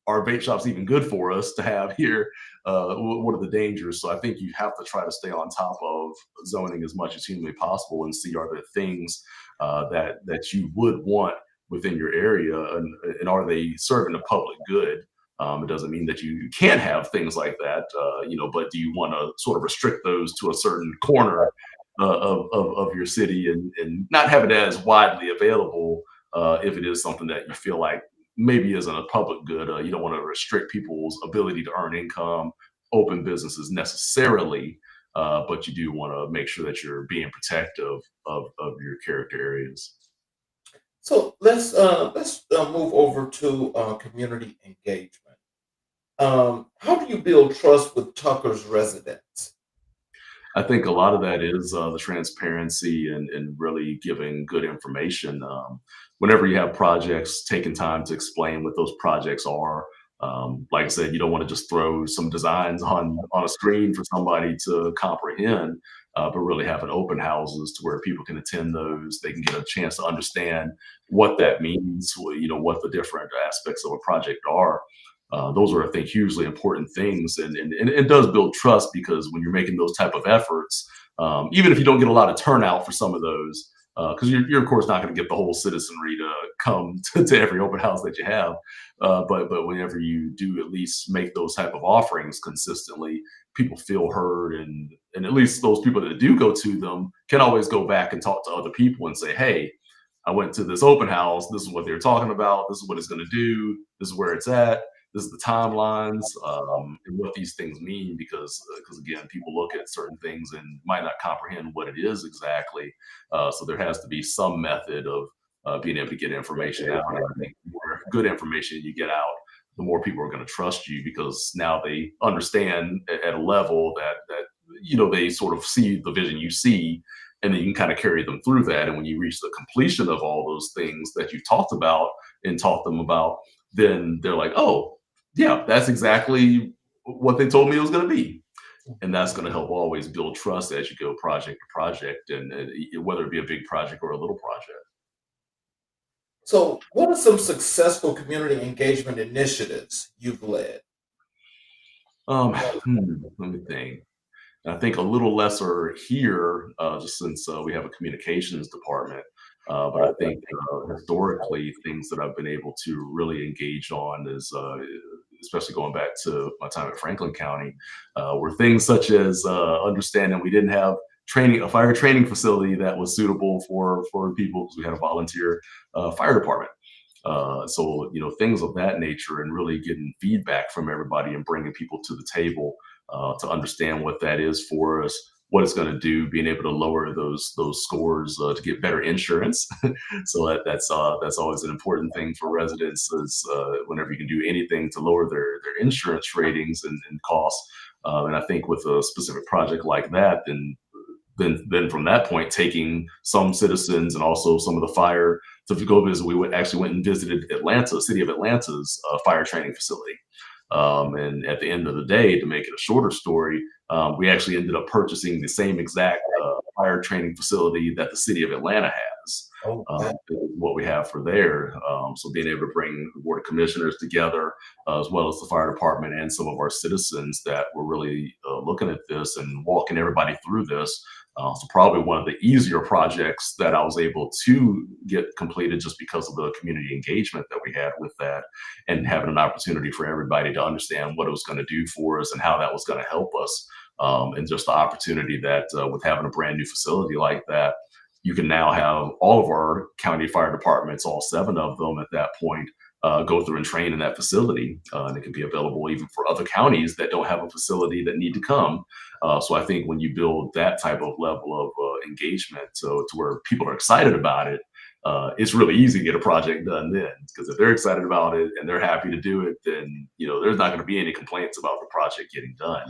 Are vape shops even good for us to have here? What are the dangers? So I think you have to try to stay on top of zoning as much as humanly possible and see, are there things that you would want within your area, and are they serving the public good? It doesn't mean that you can't have things like that, but do you want to sort of restrict those to a certain corner of your city, and not have it as widely available if it is something that you feel like maybe isn't a public good? You don't want to restrict people's ability to earn income, open businesses necessarily, but you do want to make sure that you're being protective of your character areas. So let's move over to community engagement. How do you build trust with Tucker's residents? I think a lot of that is the transparency and really giving good information. Whenever you have projects, taking time to explain what those projects are. Like I said, you don't want to just throw some designs on a screen for somebody to comprehend, but really having open houses to where people can attend those. They can get a chance to understand what that means, what the different aspects of a project are. Those are, I think, hugely important things, and it does build trust, because when you're making those type of efforts, even if you don't get a lot of turnout for some of those, because you're of course not going to get the whole citizenry to come to every open house that you have, but whenever you do at least make those type of offerings consistently, people feel heard, and at least those people that do go to them can always go back and talk to other people and say, hey, I went to this open house. This is what they're talking about. This is what it's going to do. This is where it's at. This is the timelines, and what these things mean, because again, people look at certain things and might not comprehend what it is exactly. So there has to be some method of being able to get information out. And I think the more good information you get out, the more people are going to trust you, because now they understand at a level that they sort of see the vision you see, and then you can kind of carry them through that. And when you reach the completion of all those things that you talked about and taught them about, then they're like, oh, yeah, that's exactly what they told me it was going to be. And that's going to help always build trust as you go project to project, and whether it be a big project or a little project. So, what are some successful community engagement initiatives you've led? Let me think. I think a little lesser here, just since we have a communications department. But I think historically, things that I've been able to really engage on is, especially going back to my time at Franklin County, were things such as understanding we didn't have a fire training facility that was suitable for people, because we had a volunteer fire department. So things of that nature, and really getting feedback from everybody and bringing people to the table to understand what that is for us, what it's going to do, being able to lower those scores to get better insurance. So that's always an important thing for residents, is whenever you can do anything to lower their insurance ratings and costs. And I think with a specific project like that, then from that point, taking some citizens and also some of the fire to go visit. Actually went and visited City of Atlanta's fire training facility. And at the end of the day, to make it a shorter story, we actually ended up purchasing the same exact fire training facility that the city of Atlanta has. Oh, wow. What we have for there. So being able to bring the board of commissioners together, as well as the fire department and some of our citizens that were really looking at this and walking everybody through this. So probably one of the easier projects that I was able to get completed, just because of the community engagement that we had with that, and having an opportunity for everybody to understand what it was going to do for us and how that was going to help us. And just the opportunity that with having a brand new facility like that, you can now have all of our county fire departments, all 7 of them at that point, go through and train in that facility. And it can be available even for other counties that don't have a facility that need to come. So I think when you build that type of level of engagement, to where people are excited about it, it's really easy to get a project done then. Because if they're excited about it and they're happy to do it, then there's not going to be any complaints about the project getting done.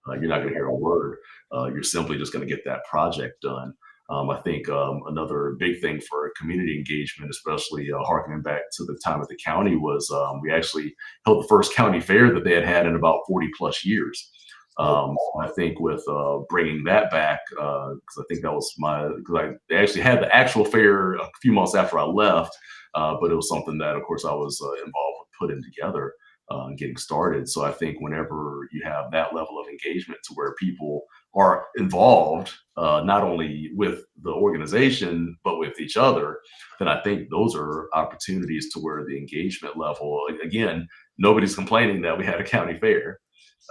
You're not going to hear a word. You're simply just going to get that project done. I think another big thing for community engagement, especially harkening back to the time at the county, was we actually held the first county fair that they had in about 40 plus years. I think with bringing that back, because I think that was they actually had the actual fair a few months after I left, but it was something that, of course, I was involved with putting together and getting started. So I think whenever you have that level of engagement, to where people are involved, not only with the organization, but with each other, then I think those are opportunities to where the engagement level, again, nobody's complaining that we had a county fair.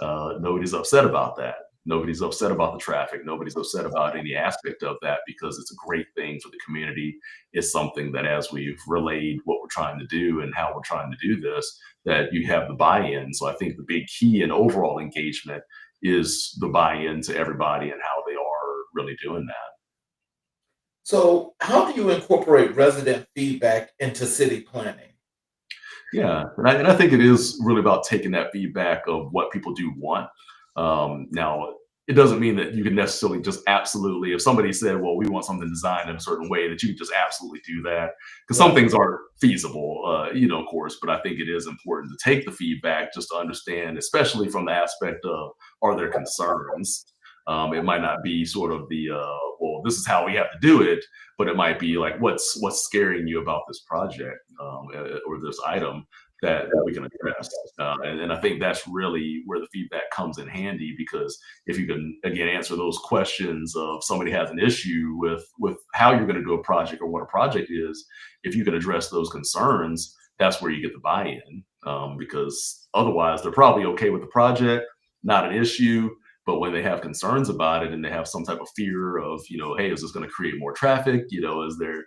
Nobody's upset about that. Nobody's upset about the traffic. Nobody's upset about any aspect of that, because it's a great thing for the community. It's something that, as we've relayed what we're trying to do and how we're trying to do this, that you have the buy-in. So I think the big key in overall engagement is the buy-in to everybody and how they are really doing that. So, how do you incorporate resident feedback into city planning? Yeah, and I think it is really about taking that feedback of what people do want. Now, it doesn't mean that you can necessarily just absolutely, if somebody said, well, we want something designed in a certain way, that you can just absolutely do that, because some things aren't feasible, of course. But I think it is important to take the feedback, just to understand, especially from the aspect of, are there concerns? It might not be sort of the, well, this is how we have to do it, but it might be like, what's scaring you about this project or this item that we can address. And I think that's really where the feedback comes in handy, because if you can, again, answer those questions of somebody has an issue with how you're going to do a project or what a project is, if you can address those concerns, that's where you get the buy-in, because otherwise they're probably okay with the project, not an issue. But when they have concerns about it and they have some type of fear of, hey, is this going to create more traffic? Is there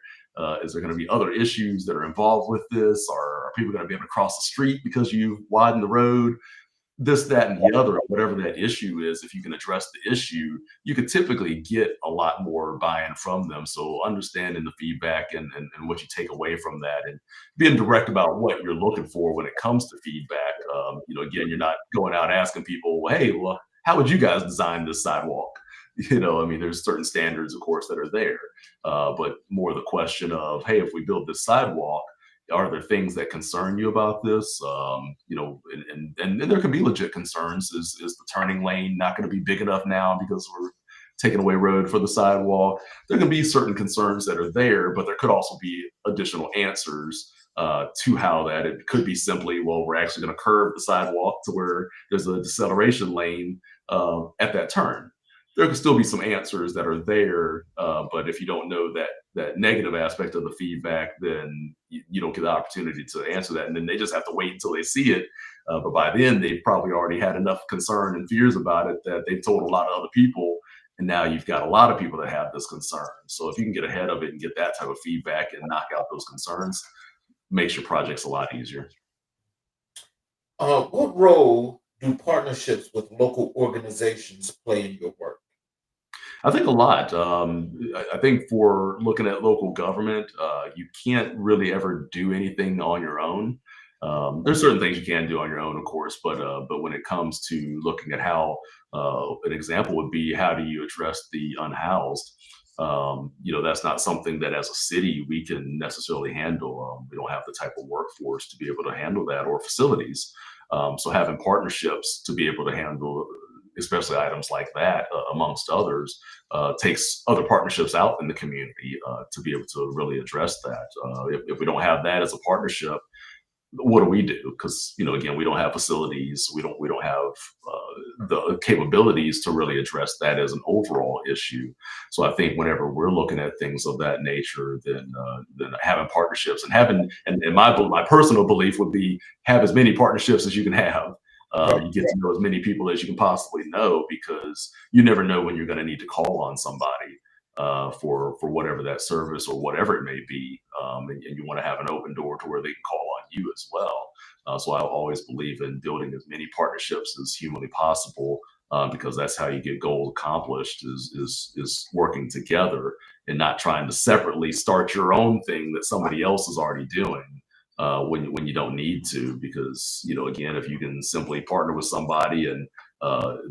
Is there going to be other issues that are involved with this? Are people going to be able to cross the street because you've widened the road? This, that, and the other, whatever that issue is, if you can address the issue, you could typically get a lot more buy-in from them. So understanding the feedback and what you take away from that, and being direct about what you're looking for when it comes to feedback. Again, you're not going out asking people, well, hey, well, how would you guys design this sidewalk? I mean, there's certain standards, of course, that are there, but more the question of, hey, if we build this sidewalk, are there things that concern you about this? And there can be legit concerns. Is the turning lane not going to be big enough now because we're taking away road for the sidewalk? There can be certain concerns that are there, but there could also be additional answers to how that. It could be simply, well, we're actually going to curve the sidewalk to where there's a deceleration lane at that turn. There could still be some answers that are there, but if you don't know that negative aspect of the feedback, then you don't get the opportunity to answer that, and then they just have to wait until they see it. But by then, they've probably already had enough concern and fears about it that they've told a lot of other people, and now you've got a lot of people that have this concern. So if you can get ahead of it and get that type of feedback and knock out those concerns, makes your projects a lot easier. What role do partnerships with local organizations play in your work? I think a lot. I think for looking at local government, you can't really ever do anything on your own. There's certain things you can do on your own, of course, but when it comes to looking at how, an example would be, how do you address the unhoused? That's not something that as a city we can necessarily handle. We don't have the type of workforce to be able to handle that, or facilities. So having partnerships to be able to handle, especially items like that, amongst others, takes other partnerships out in the community to be able to really address that. If we don't have that as a partnership, what do we do? Because again, we don't have facilities, we don't have the capabilities to really address that as an overall issue. So I think whenever we're looking at things of that nature, then having partnerships and my personal belief would be, have as many partnerships as you can have. You get to know as many people as you can possibly know, because you never know when you're going to need to call on somebody for whatever that service or whatever it may be, and you want to have an open door to where they can call on you as well. So I always believe in building as many partnerships as humanly possible, because that's how you get goals accomplished, is working together and not trying to separately start your own thing that somebody else is already doing. When you don't need to, because again, if you can simply partner with somebody and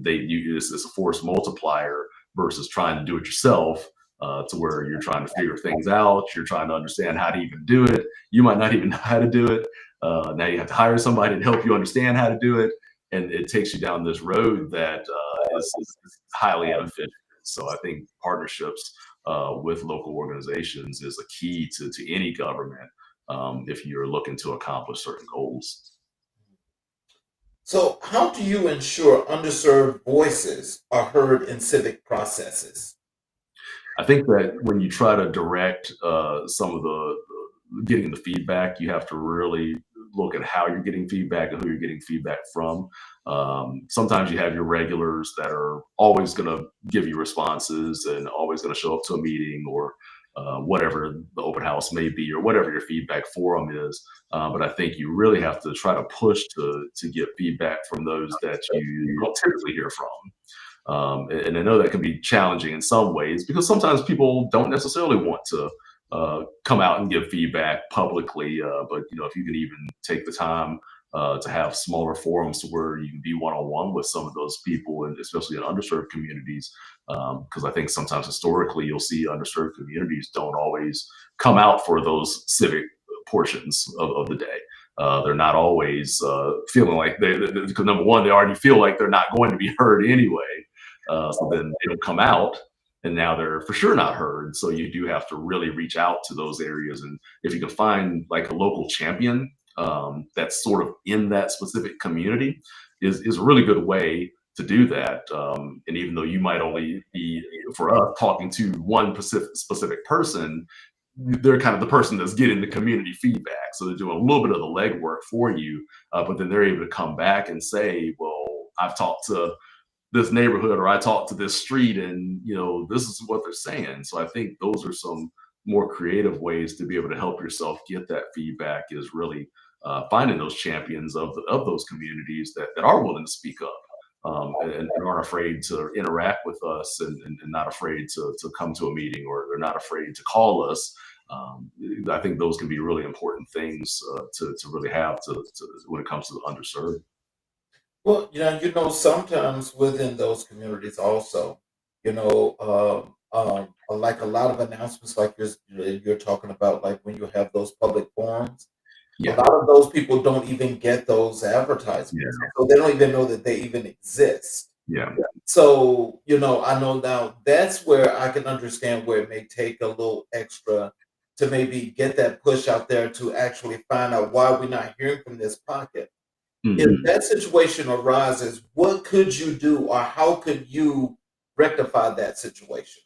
it's a force multiplier versus trying to do it yourself, to where you're trying to figure things out, you're trying to understand how to even do it. You might not even know how to do it. Now you have to hire somebody to help you understand how to do it, and it takes you down this road that is highly inefficient. So I think partnerships with local organizations is a key to any government, if you're looking to accomplish certain goals. So, how do you ensure underserved voices are heard in civic processes? I think that when you try to direct some of the getting the feedback, you have to really look at how you're getting feedback and who you're getting feedback from. Sometimes you have your regulars that are always going to give you responses and always going to show up to a meeting, or whatever the open house may be, or whatever your feedback forum is. But I think you really have to try to push to get feedback from those that you don't typically hear from. And I know that can be challenging in some ways, because sometimes people don't necessarily want to come out and give feedback publicly. But if you can even take the time to have smaller forums to where you can be one-on-one with some of those people, and especially in underserved communities, because I think sometimes historically you'll see underserved communities don't always come out for those civic portions of the day. They're not always feeling like because number one, they already feel like they're not going to be heard anyway. So then they don't come out, and now they're for sure not heard. So you do have to really reach out to those areas. And if you can find like a local champion that's sort of in that specific community, is a really good way to do that. And even though you might only be, for us, talking to one specific person, they're kind of the person that's getting the community feedback. So they're doing a little bit of the legwork for you, but then they're able to come back and say, well, I've talked to this neighborhood, or I talked to this street, and this is what they're saying. So I think those are some more creative ways to be able to help yourself get that feedback is really finding those champions of those communities that are willing to speak up, and aren't afraid to interact with us, and not afraid to come to a meeting, or they're not afraid to call us. Um, I think those can be really important things to really have to when it comes to the underserved. Well, sometimes within those communities also, like a lot of announcements like you're talking about, like when you have those public forums, a Yeah, lot of those people don't even get those advertisements. yeah, So they don't even know that they even exist. yeah. So, I know now that's where I can understand where it may take a little extra to maybe get that push out there to actually find out why we're not hearing from this pocket. If Mhm. that situation arises, what could you do or how could you rectify that situation?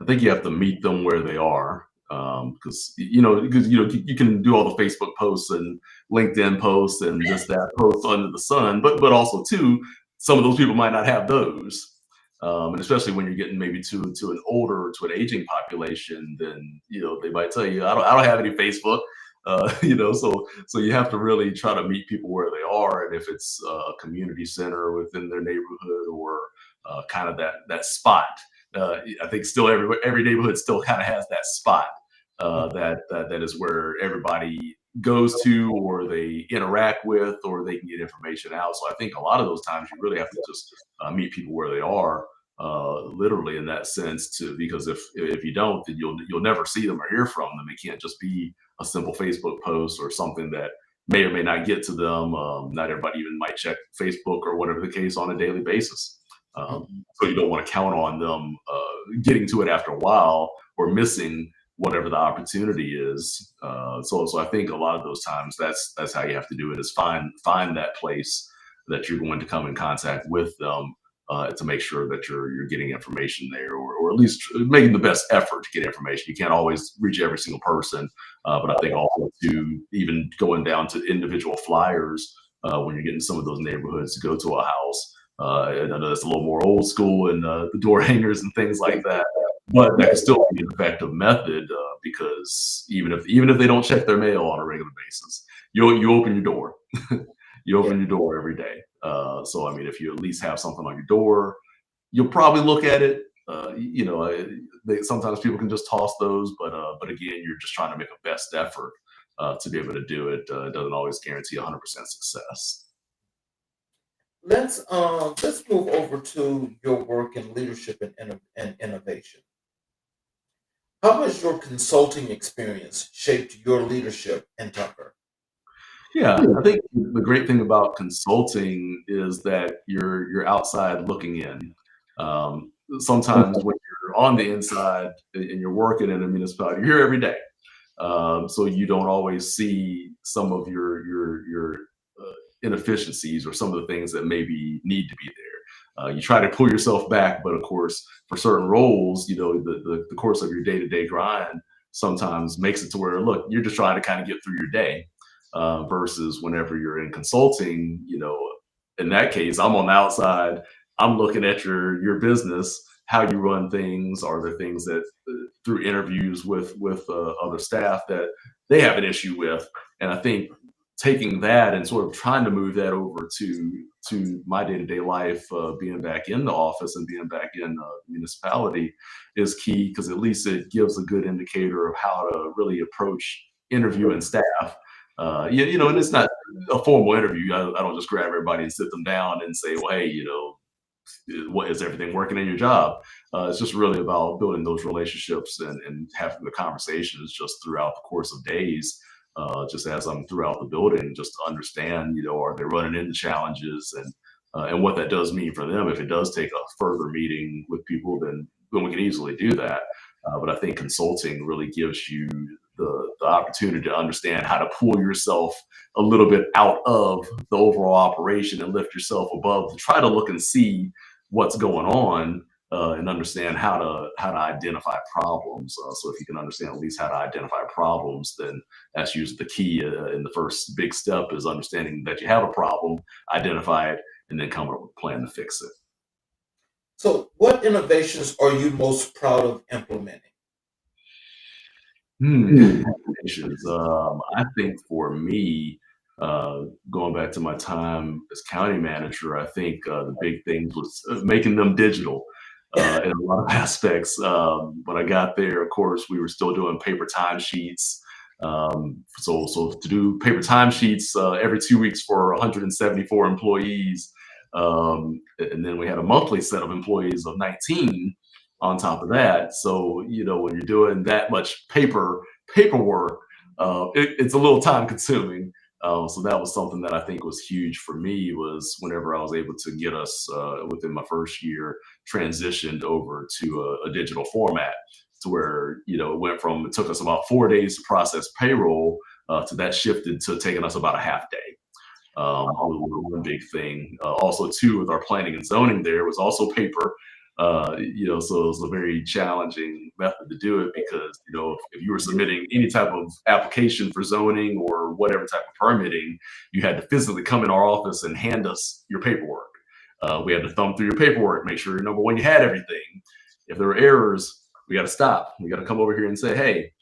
I think you have to meet them where they are, because you can do all the Facebook posts and LinkedIn posts and this that posts under the sun, but also too, some of those people might not have those, and especially when you're getting maybe to an older to an aging population, then they might tell you, I don't have any Facebook. So you have to really try to meet people where they are, and if it's a community center within their neighborhood, or kind of that spot. I think still every neighborhood still kind of has that spot, that is where everybody goes to, or they interact with, or they can get information out. So I think a lot of those times you really have to just meet people where they are, literally in that sense, too. Because if you don't, then you'll never see them or hear from them. It can't just be a simple Facebook post or something that may or may not get to them. Not everybody even might check Facebook or whatever the case on a daily basis. Mhm. So you don't want to count on them getting to it after a while, or missing whatever the opportunity is. So I think a lot of those times that's how you have to do it, is find that place that you're going to come in contact with them, to make sure that you're getting information there, or at least making the best effort to get information. You can't always reach every single person, but I think also to even going down to individual flyers, when you're getting some of those neighborhoods to go to a house. And I know that's a little more old school, and the door hangers and things like that, but that can still be an effective method, because even if they don't check their mail on a regular basis, you open your door. You Yeah. open your door every day. So I mean, if you at least have something on your door, you'll probably look at it. Sometimes people can just toss those, but again, you're just trying to make a best effort to be able to do it. It doesn't always guarantee 100% success. Let's move over to your work in leadership and innovation. How has your consulting experience shaped your leadership in Tucker? Yeah, I think the great thing about consulting is that you're outside looking in. Sometimes when you're on the inside and you're working in a municipality, you're here every day, so you don't always see some of your inefficiencies, or some of the things that maybe need to be there. You try to pull yourself back, but of course, for certain roles, the course of your day to day grind sometimes makes it to where, look, you're just trying to kind of get through your day, versus whenever you're in consulting. In that case, I'm on the outside. I'm looking at your business, how you run things. Are there things that, through interviews with other staff, that they have an issue with? And I think taking that and sort of trying to move that over to my day-to-day life, being back in the office and being back in municipality, is key, because at least it gives a good indicator of how to really approach interviewing staff. And it's not a formal interview. I don't just grab everybody and sit them down and say, well, hey, what is everything working in your job? It's just really about building those relationships, and having the conversations just throughout the course of days, just as I'm throughout the building, just to understand, are they running into challenges, and what that does mean for them. If it does take a further meeting with people, then we can easily do that. But I think consulting really gives you the opportunity to understand how to pull yourself a little bit out of the overall operation, and lift yourself above, to try to look and see what's going on, and understand how to identify problems. So if you can understand at least how to identify problems, then that's usually the key. And the first big step is understanding that you have a problem, identify it, and then come up with a plan to fix it. So, what innovations are you most proud of implementing? Applications. I think for me, going back to my time as county manager, I think the big things was making them digital in a lot of aspects. When I got there, of course, we were still doing paper timesheets. So to do paper timesheets every 2 weeks for 174 employees, and then we had a monthly set of employees of 19 on top of that. So when you're doing that much paperwork, it's a little time consuming. So that was something that I think was huge for me, was whenever I was able to get us within my first year transitioned over to a digital format, to where it took us about 4 days to process payroll, to that shifted to taking us about a half day. One big thing. Also, too, with our planning and zoning, there was also paper. So it was a very challenging method to do it, because if you were submitting any type of application for zoning or whatever type of permitting, you had to physically come in our office and hand us your paperwork. We had to thumb through your paperwork, make sure, number one, you had everything. If there were errors, we got to stop. We got to come over here and say, hey,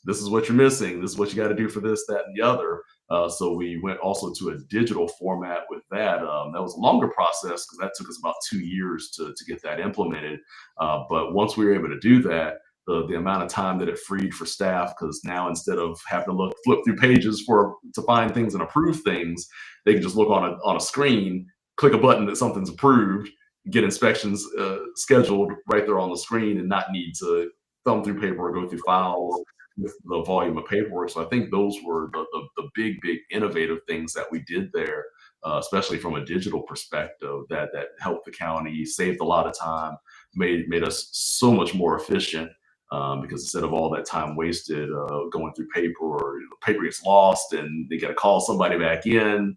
this is what you're missing. This is what you got to do for this, that, and the other. So we went also to a digital format with that. That was a longer process, because that took us about 2 years to get that implemented. But once we were able to do that, the amount of time that it freed for staff, because now instead of having to flip through pages to find things and approve things, they can just look on a screen, click a button that something's approved, get inspections scheduled right there on the screen, and not need to thumb through paper or go through files with the volume of paperwork. So I think those were the big innovative things that we did there, especially from a digital perspective, that helped the county, saved a lot of time, made us so much more efficient. Because instead of all that time wasted going through paper, or paper gets lost and they got to call somebody back in,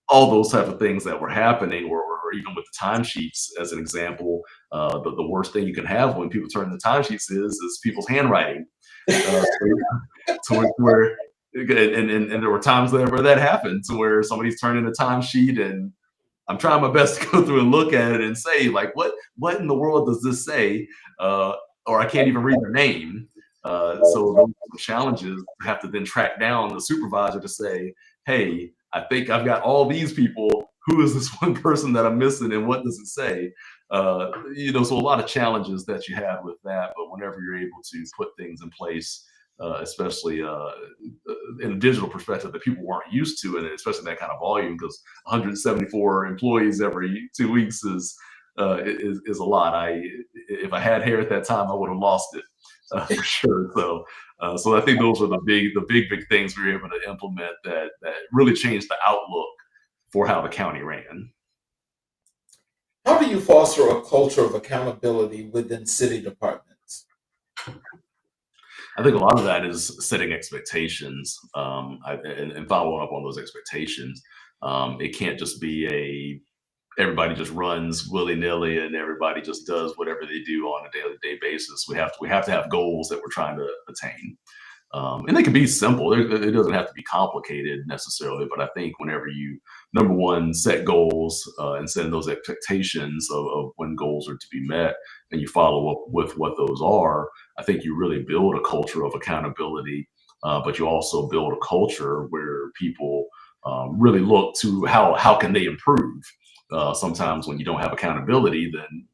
all those type of things that were happening, or even with the timesheets, as an example, the worst thing you can have when people turn in the timesheets is people's handwriting. To where and there were times where that happened, to where somebody's turning a timesheet, and I'm trying my best to go through and look at it and say, like, what in the world does this say? Or I can't even read their name. So those challenges have to then track down the supervisor to say, hey, I think I've got all these people. Who is this one person that I'm missing, and what does it say? So a lot of challenges that you have with that. But whenever you're able to put things in place, especially in a digital perspective that people weren't used to, and especially that kind of volume, because 174 employees every 2 weeks is a lot. If I had hair at that time, I would have lost it for sure. So I think those are the big things we were able to implement that really changed the outlook for how the county ran. How do you foster a culture of accountability within city departments? I think a lot of that is setting expectations, and following up on those expectations. It can't just be everybody just runs willy-nilly and everybody just does whatever they do on a day-to-day basis. We have to have goals that we're trying to attain. And they can be simple. It doesn't have to be complicated necessarily, but I think whenever you, number one, set goals and set those expectations of when goals are to be met, and you follow up with what those are, I think you really build a culture of accountability. But you also build a culture where people really look to how can they improve. Sometimes when you don't have accountability, then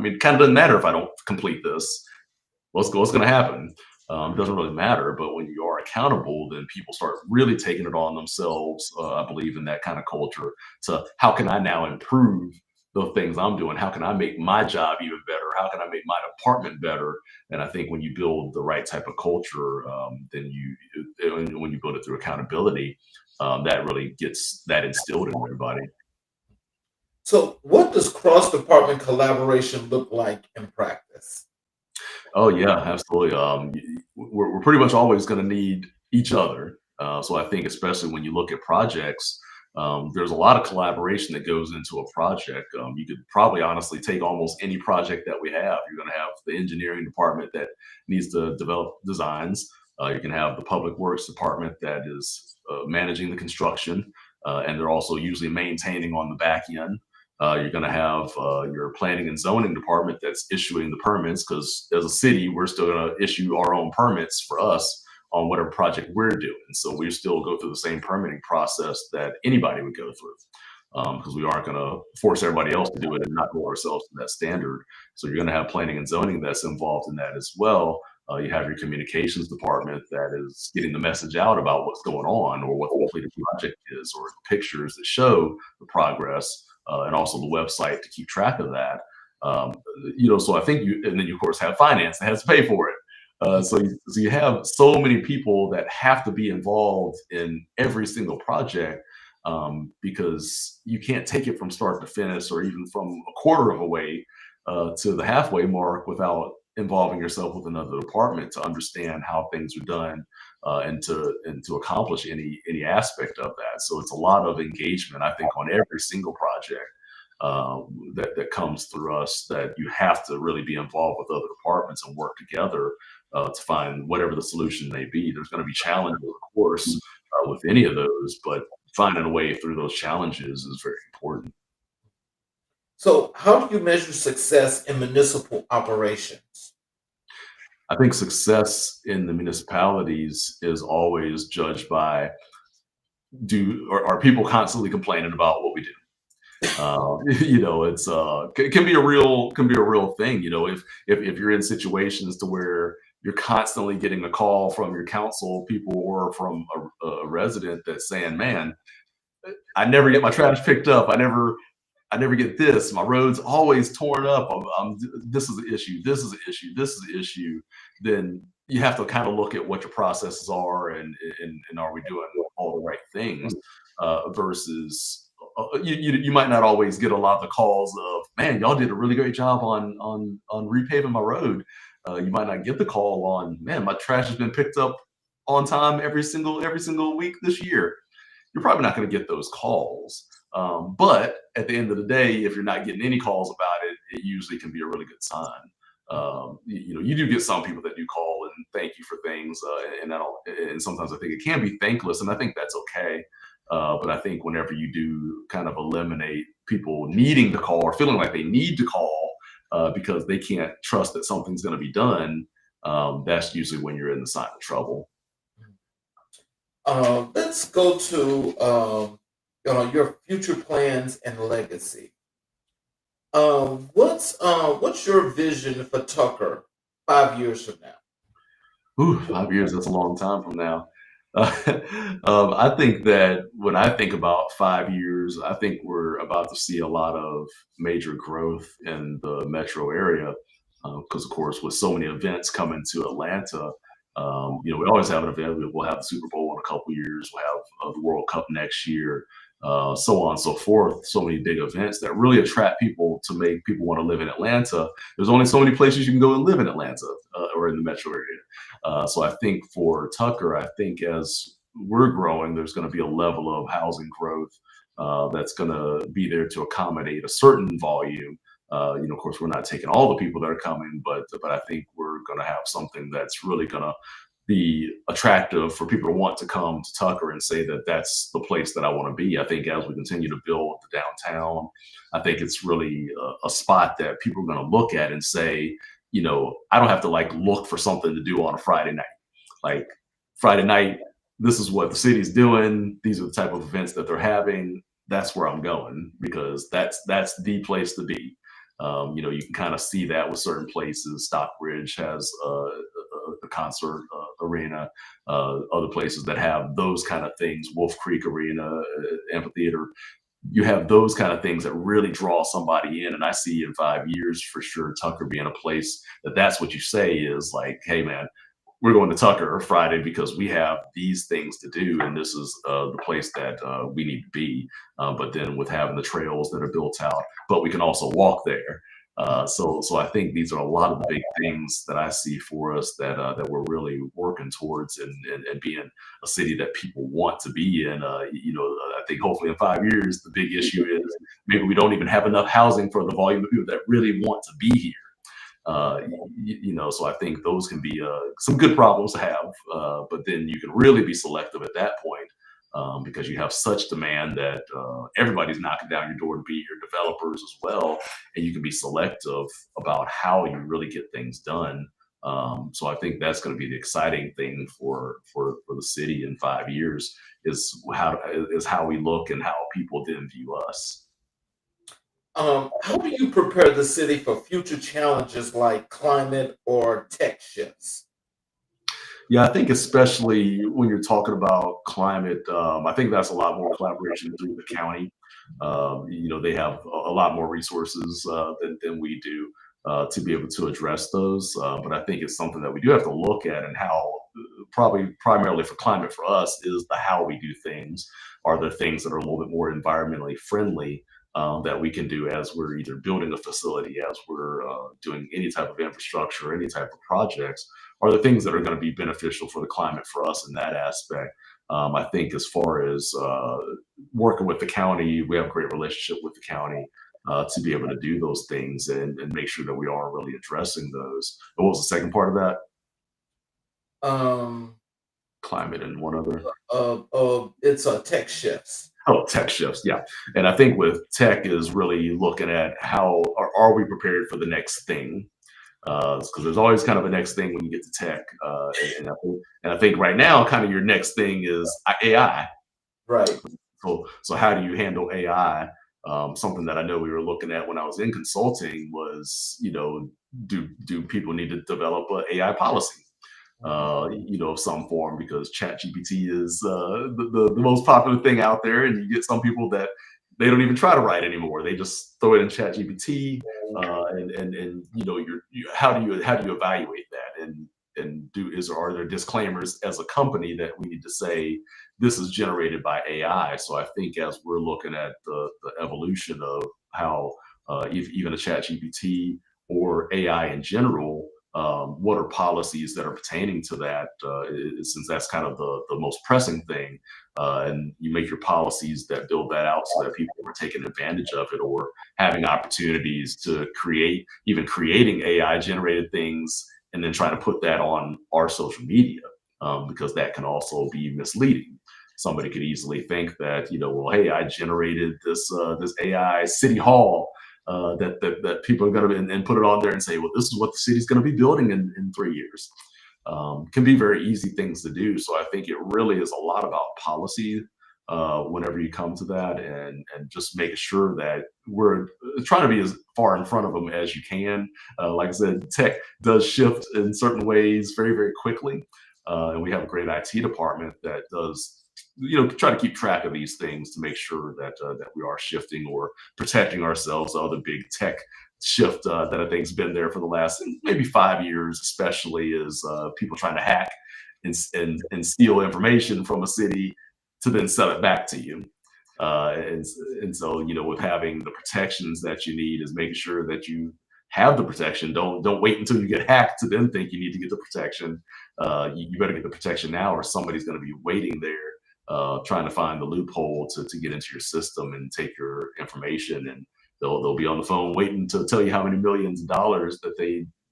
it kind of doesn't matter if I don't complete this. What's going to happen? It doesn't really matter. But when you are accountable, then people start really taking it on themselves. I believe in that kind of culture. To how can I now improve the things I'm doing? How can I make my job even better? How can I make my department better? And I think when you build the right type of culture, then when you build it through accountability, that really gets that instilled in everybody. So, what does cross department collaboration look like in practice? Oh yeah, absolutely. We're pretty much always going to need each other. So I think, especially when you look at projects, there's a lot of collaboration that goes into a project. You could probably honestly take almost any project that we have. You're going to have the engineering department that needs to develop designs. You can have the public works department that is managing the construction, and they're also usually maintaining on the back end. You're going to have your planning and zoning department that's issuing the permits, because as a city, we're still going to issue our own permits for us. on whatever project we're doing. So we still go through the same permitting process that anybody would go through. Because we aren't going to force everybody else to do it and not hold ourselves to that standard. So you're going to have planning and zoning that's involved in that as well. You have your communications department that is getting the message out about what's going on or what the completed project is, or pictures that show the progress, and also the website to keep track of that. So I think and then you of course have finance that has to pay for it. So you have so many people that have to be involved in every single project, because you can't take it from start to finish or even from a quarter of a way to the halfway mark without involving yourself with another department to understand how things are done, and to accomplish any aspect of that. So it's a lot of engagement, I think, on every single project that comes through us, that you have to really be involved with other departments and work together to find whatever the solution may be. There's going to be challenges, of course, with any of those, but finding a way through those challenges is very important. So, how do you measure success in municipal operations? I think success in the municipalities is always judged by are people constantly complaining about what we do? It can be a real thing. If you're in situations to where you're constantly getting a call from your council people or from a resident that's saying, "Man, I never get my trash picked up. I never get this. My road's always torn up. This is an issue. This is an issue. This is an issue." Then you have to kind of look at what your processes are, and are we doing all the right things, versus you might not always get a lot of the calls of, "Man, y'all did a really great job on repaving my road." You might not get the call on, "Man, my trash has been picked up on time every single week this year." You're probably not going to get those calls. But at the end of the day, if you're not getting any calls about it, it usually can be a really good sign. You do get some people that do call and thank you for things, and sometimes I think it can be thankless, and I think that's okay. But I think whenever you do kind of eliminate people needing to call or feeling like they need to call because they can't trust that something's going to be done, that's usually when you're in the sign of trouble. Let's go to your future plans and legacy. What's your vision for Tucker 5 years from now? Ooh, 5 years, that's a long time from now. I think that when I think about 5 years, I think we're about to see a lot of major growth in the metro area. Because, of course, with so many events coming to Atlanta, we always have an event. We'll have the Super Bowl in a couple years. We'll have the World Cup next year, so on and so forth. So many big events that really attract people to make people want to live in Atlanta. There's only so many places you can go and live in Atlanta, or in the metro area. So I think for Tucker, I think as we're growing, there's going to be a level of housing growth that's going to be there to accommodate a certain volume. Of course, we're not taking all the people that are coming, but I think we're going to have something that's really going to be attractive for people to want to come to Tucker and say that that's the place that I want to be. I think as we continue to build the downtown, I think it's really a spot that people are going to look at and say, I don't have to look for something to do on a Friday night. Like Friday night, this is what the city's doing. These are the type of events that they're having. That's where I'm going, because that's the place to be. You can kind of see that with certain places. Stockbridge has a concert arena. Other places that have those kind of things, Wolf Creek Arena, amphitheater. You have those kind of things that really draw somebody in. And I see in 5 years for sure Tucker being a place that's what you say is like, "Hey man, we're going to Tucker Friday because we have these things to do, and this is the place that we need to be." But then with having the trails that are built out, but we can also walk there. So I think these are a lot of the big things that I see for us that we're really working towards, and being a city that people want to be in. I think hopefully in 5 years, the big issue is maybe we don't even have enough housing for the volume of people that really want to be here. So I think those can be some good problems to have, but then you can really be selective at that point, because you have such demand that everybody's knocking down your door to be your developers as well, and you can be selective about how you really get things done, So I think that's going to be the exciting thing for the city in 5 years is how we look and how people then view us. How do you prepare the city for future challenges like climate or tech shifts? Yeah, I think especially when you're talking about climate, I think that's a lot more collaboration through the county. They have a lot more resources than we do to be able to address those. But I think it's something that we do have to look at, and how probably primarily for climate for us is the how we do things. Are there things that are a little bit more environmentally friendly that we can do as we're either building a facility, as we're doing any type of infrastructure, any type of projects? Are the things that are going to be beneficial for the climate for us in that aspect? I think as far as working with the county, we have a great relationship with the county to be able to do those things and make sure that we are really addressing those. And what was the second part of that? Um, Climate and one other. it's tech shifts. Oh, tech shifts, yeah. And I think with tech is really looking at how are we prepared for the next thing? Because there's always kind of a next thing when you get to tech, and I think right now, kind of your next thing is AI. Right. So how do you handle AI? Something that I know we were looking at when I was in consulting was, do people need to develop an AI policy? Of some form, because ChatGPT is the most popular thing out there, and you get some people that they don't even try to write anymore. They just throw it in ChatGPT, and how do you evaluate that, and are there disclaimers as a company that we need to say this is generated by AI? So I think as we're looking at the evolution of how if even a ChatGPT or AI in general, what are policies that are pertaining to that, since that's kind of the most pressing thing, and you make your policies that build that out so that people are taking advantage of it or having opportunities to creating AI generated things and then trying to put that on our social media, because that can also be misleading. Somebody could easily think that, well, hey, I generated this AI city hall, that people are going to and put it on there and say, well, this is what the city's going to be building in 3 years. Can be very easy things to do. So I think it really is a lot about policy whenever you come to that, and just making sure that we're trying to be as far in front of them as you can. Like I said, tech does shift in certain ways very, very quickly. And we have a great IT department that does try to keep track of these things to make sure that we are shifting or protecting ourselves. The other big tech shift that I think's been there for the last maybe 5 years, especially, is people trying to hack and steal information from a city to then sell it back to you. And so, with having the protections that you need, is making sure that you have the protection. Don't wait until you get hacked to then think you need to get the protection. You better get the protection now, or somebody's going to be waiting there, trying to find the loophole to get into your system and take your information, and they'll be on the phone waiting to tell you how many millions of dollars that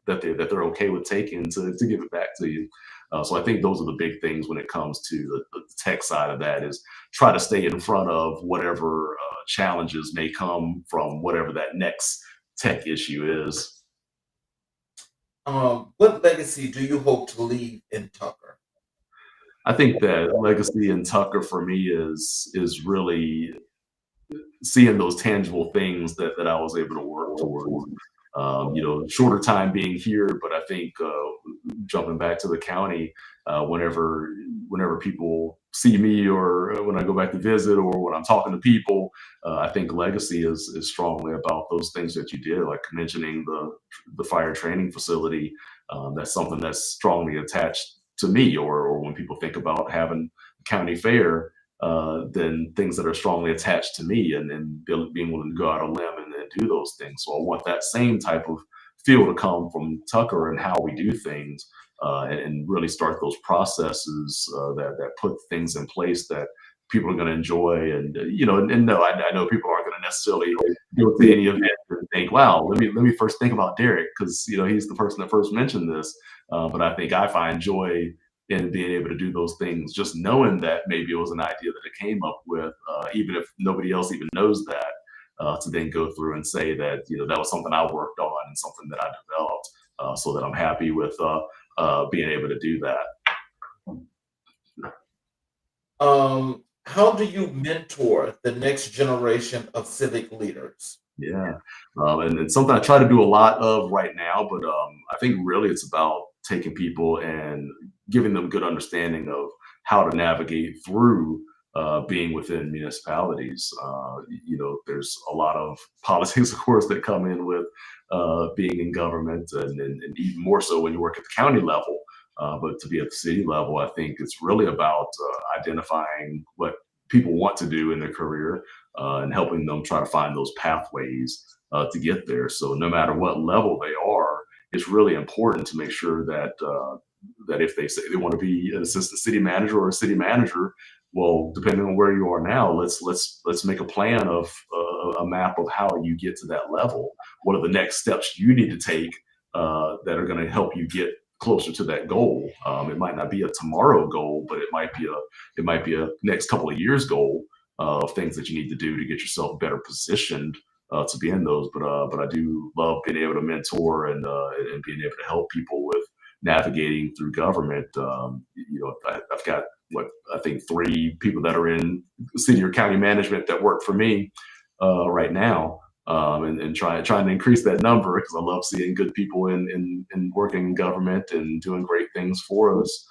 they're okay with taking to give it back to you. So I think those are the big things when it comes to the tech side of that, is try to stay in front of whatever challenges may come from whatever that next tech issue is. What legacy do you hope to leave in Tucker? I think that legacy in Tucker for me is really seeing those tangible things that I was able to work towards. Shorter time being here, but I think jumping back to the county, whenever people see me, or when I go back to visit, or when I'm talking to people, I think legacy is strongly about those things that you did, like mentioning the fire training facility. That's something that's strongly attached to me, or when people think about having a county fair, then things that are strongly attached to me, and being willing to go out on a limb and do those things. So I want that same type of feel to come from Tucker and how we do things, and really start those processes that put things in place that people are going to enjoy. And no, I know people aren't going to necessarily go to any event and think, wow, let me first think about Derrick, because he's the person that first mentioned this. But I think I find joy in being able to do those things, just knowing that maybe it was an idea that I came up with, even if nobody else even knows that, to then go through and say that that was something I worked on and something that I developed. so that I'm happy with being able to do that. How do you mentor the next generation of civic leaders? Yeah, and something I try to do a lot of right now, but I think really it's about taking people and giving them good understanding of how to navigate through being within municipalities. There's a lot of politics, of course, that come in with being in government, and even more so when you work at the county level. But to be at the city level, I think it's really about identifying what people want to do in their career and helping them try to find those pathways to get there. So no matter what level they are, it's really important to make sure that that if they say they want to be an assistant city manager or a city manager, well, depending on where you are now, let's make a plan of a map of how you get to that level. What are the next steps you need to take that are going to help you get closer to that goal? It might not be a tomorrow goal, but it might be a next couple of years goal of things that you need to do to get yourself better positioned to be in those. But I do love being able to mentor and being able to help people with navigating through government. I've got what I think 3 people that are in city or county management that work for me right now. And trying to increase that number because I love seeing good people in working in government and doing great things for us.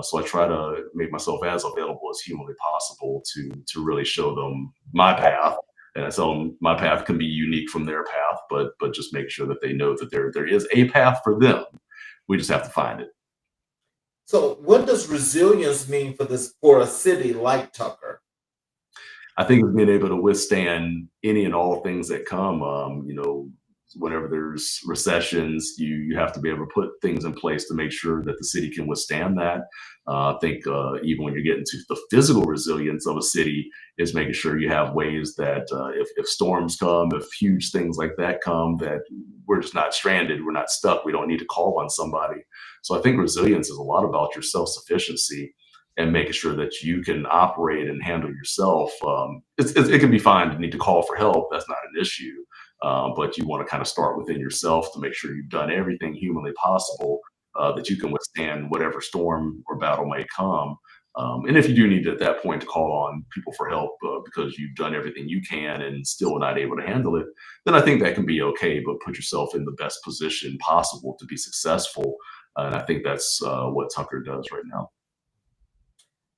So I try to make myself as available as humanly possible to really show them my path. And I tell them my path can be unique from their path, but just make sure that they know that there is a path for them. We just have to find it. So, what does resilience mean for a city like Tucker? I think of being able to withstand any and all things that come. Whenever there's recessions, you have to be able to put things in place to make sure that the city can withstand that. I think even when you're getting to the physical resilience of a city, is making sure you have ways that if storms come, if huge things like that come, that we're just not stranded, we're not stuck, we don't need to call on somebody. So I think resilience is a lot about your self sufficiency and making sure that you can operate and handle yourself. It can be fine to need to call for help. That's not an issue. But you want to kind of start within yourself to make sure you've done everything humanly possible that you can withstand whatever storm or battle may come. And if you do need at that point to call on people for help because you've done everything you can and still not able to handle it, then I think that can be okay. But put yourself in the best position possible to be successful. And I think that's what Tucker does right now.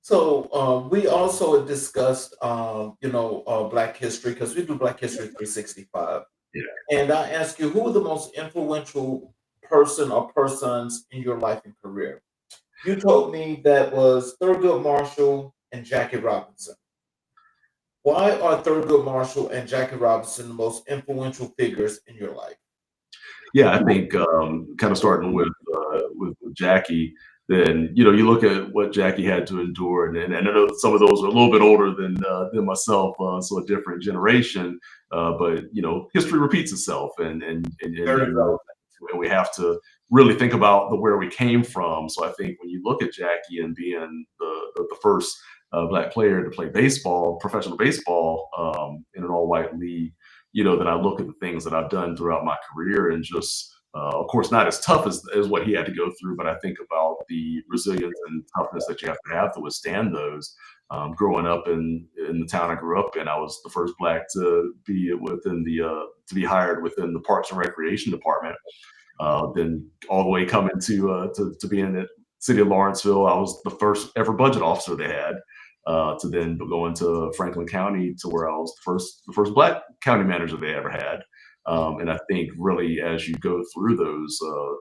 So we also discussed, Black history because we do Black History 365. Yeah. And I asked you, who were the most influential person or persons in your life and career? You told me that was Thurgood Marshall and Jackie Robinson. Why are Thurgood Marshall and Jackie Robinson the most influential figures in your life? Yeah, I think kind of starting with Jackie, then you look at what Jackie had to endure, and I know some of those are a little bit older than myself, so a different generation. But history repeats itself, Very relevant. and we have to really think about where we came from. So I think when you look at Jackie and being the first Black player to play baseball, professional baseball, in an all-white league, that I look at the things that I've done throughout my career and just, of course, not as tough as what he had to go through, but I think about the resilience and toughness that you have to withstand those. Growing up in the town I grew up in, I was the first Black to be to be hired within the Parks and Recreation Department. Then all the way coming to being at City of Lawrenceville, I was the first ever budget officer they had. To then go into Franklin County to where I was the first Black county manager they ever had. And I think really as you go through those,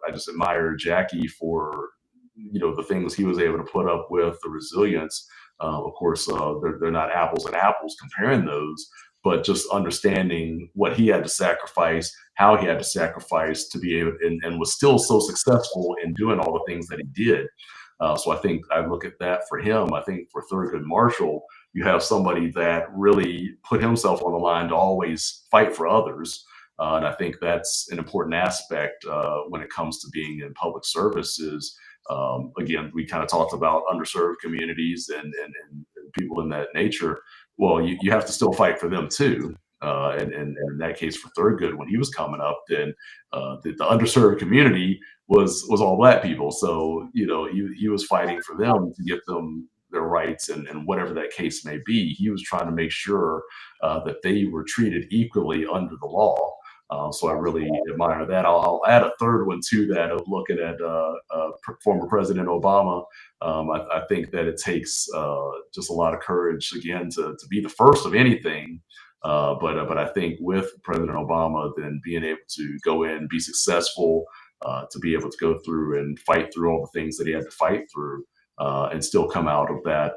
I just admire Jackie for the things he was able to put up with, the resilience. Of course, they're not apples and apples comparing those, but just understanding what he had to sacrifice, how he had to sacrifice to be able, and was still so successful in doing all the things that he did. So I think I look at that for him. I think for Thurgood Marshall, you have somebody that really put himself on the line to always fight for others. And I think that's an important aspect when it comes to being in public services. Again, we kind of talked about underserved communities and people in that nature. Well, you have to still fight for them too. And in that case for Thurgood, when he was coming up, then the underserved community was all black people. So he was fighting for them to get them their rights and whatever that case may be. He was trying to make sure that they were treated equally under the law. So I really admire that. I'll add a third one to that of looking at former President Obama. I think that it takes just a lot of courage again to be the first of anything. But I think with President Obama, then being able to go in, be successful, to be able to go through and fight through all the things that he had to fight through, and still come out of that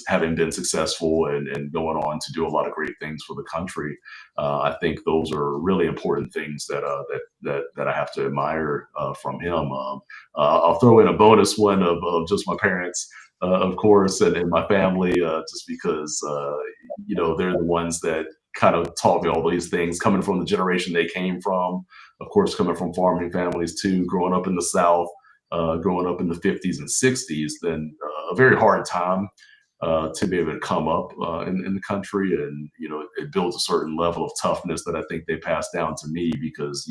having been successful and going on to do a lot of great things for the country. I think those are really important things that I have to admire from him. I'll throw in a bonus one of just my parents, of course, and my family, just because they're the ones that kind of taught me all these things, coming from the generation they came from. Of course, coming from farming families too, growing up in the South. Growing up in the 50s and 60s, then a very hard time to be able to come up in the country. And, it builds a certain level of toughness that I think they passed down to me, because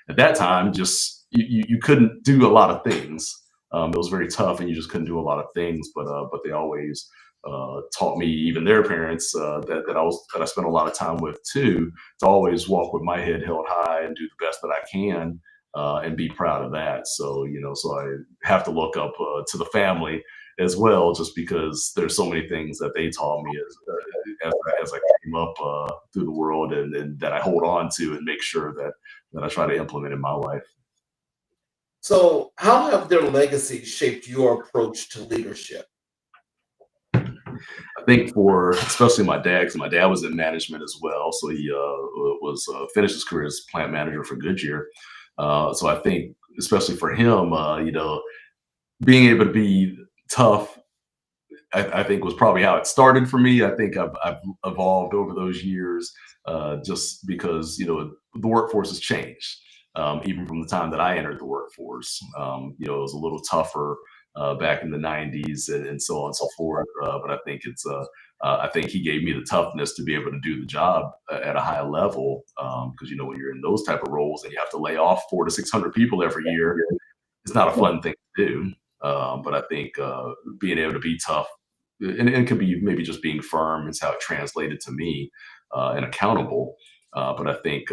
at that time, just, you couldn't do a lot of things. It was very tough and you just couldn't do a lot of things, but they always taught me, even their parents, that I spent a lot of time with too, to always walk with my head held high and do the best that I can. And be proud of that. So, so I have to look up to the family as well, just because there's so many things that they taught me as I came up through the world, and that I hold on to and make sure that I try to implement in my life. So, how have their legacy shaped your approach to leadership? I think for especially my dad, because my dad was in management as well, so he was finished his career as plant manager for Goodyear. So I think, especially for him, being able to be tough, I think was probably how it started for me. I think I've evolved over those years, just because the workforce has changed, even from the time that I entered the workforce. It was a little tougher back in the '90s and so on and so forth. But I think I think he gave me the toughness to be able to do the job at a high level. Because when you're in those type of roles and you have to lay off 400 to 600 people every year, it's not a fun thing to do. But I think being able to be tough, and it could be maybe just being firm, is how it translated to me, and accountable. But I think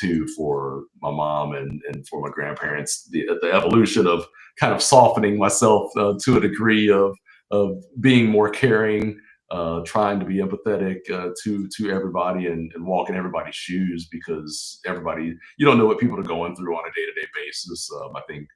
too, for my mom and for my grandparents, the evolution of kind of softening myself to a degree of being more caring, trying to be empathetic to everybody, and walk in everybody's shoes, because you don't know what people are going through on a day-to-day basis. I think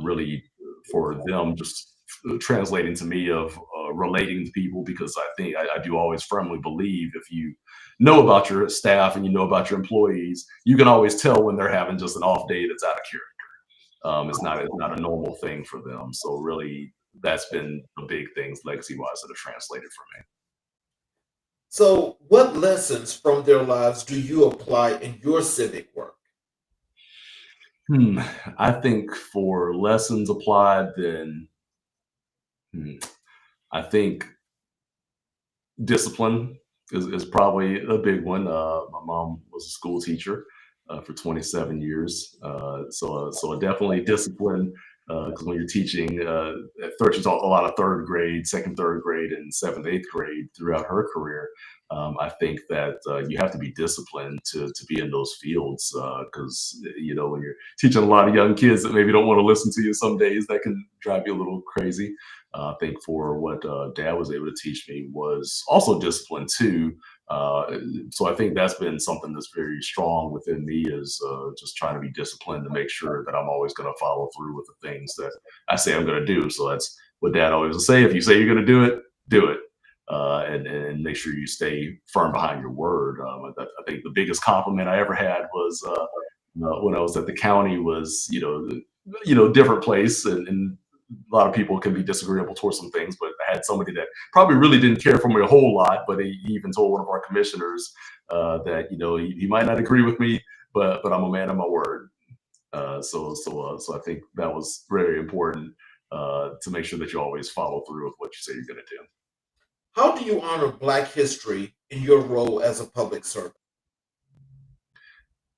really for them, just translating to me of relating to people, because I think I do always firmly believe, if you know about your staff and you know about your employees, you can always tell when they're having just an off day that's out of character. It's not a normal thing for them. So really, that's been the big things legacy-wise that have translated for me. So, what lessons from their lives do you apply in your civic work? I think for lessons applied, then I think discipline is probably a big one. My mom was a school teacher for 27 years. So definitely discipline, because when you're teaching, she taught a lot of third grade, second, third grade, and seventh, eighth grade throughout her career. I think that you have to be disciplined to be in those fields, because when you're teaching a lot of young kids that maybe don't want to listen to you, some days that can drive you a little crazy. I think for what Dad was able to teach me was also discipline too. So I think that's been something that's very strong within me, is just trying to be disciplined to make sure that I'm always going to follow through with the things that I say I'm going to do. So that's what Dad always would say: if you say you're going to do it, do it. And make sure you stay firm behind your word. I think the biggest compliment I ever had was when I was at the county. Was different place, and a lot of people can be disagreeable towards some things, but I had somebody that probably really didn't care for me a whole lot, but he even told one of our commissioners that he might not agree with me, but I'm a man of my word. So I think that was very important, to make sure that you always follow through with what you say you're going to do. How do you honor Black history in your role as a public servant?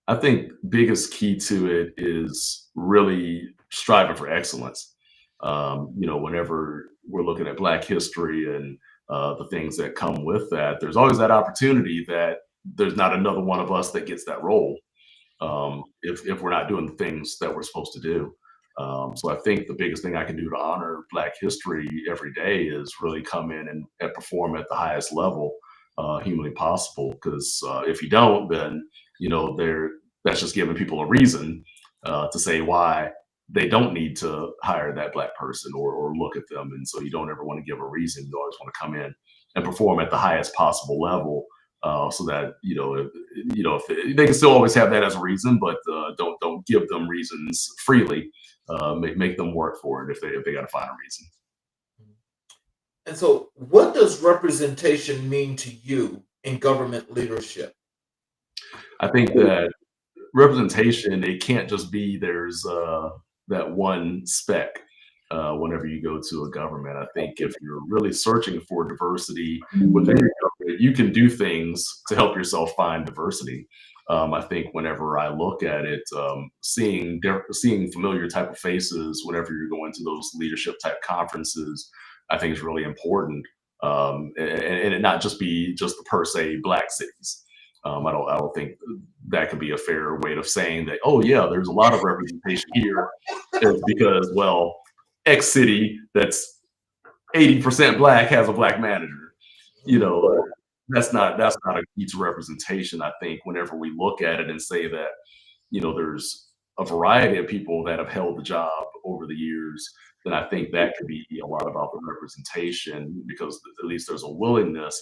I think biggest key to it is really striving for excellence. Whenever we're looking at Black history and the things that come with that, there's always that opportunity that there's not another one of us that gets that role if we're not doing the things that we're supposed to do. So I think the biggest thing I can do to honor Black history every day is really come in and perform at the highest level humanly possible. Because if you don't, then that's just giving people a reason to say why they don't need to hire that Black person or look at them. And so you don't ever want to give a reason. You always want to come in and perform at the highest possible level so that if they can still always have that as a reason, but don't give them reasons freely. Make them work for it if they got to find a reason. And so, what does representation mean to you in government leadership? I think that representation, it can't just be there's that one spec whenever you go to a government. I think if you're really searching for diversity within your government, you can do things to help yourself find diversity. I think whenever I look at it, seeing familiar type of faces whenever you're going to those leadership type conferences, I think is really important. And it not just be just the per se Black cities. I don't think that could be a fair way of saying that, oh yeah, there's a lot of representation here. It's because, well, X city that's 80% Black has a Black manager. That's not a key to representation. I think whenever we look at it and say that, there's a variety of people that have held the job over the years, then I think that could be a lot about the representation, because at least there's a willingness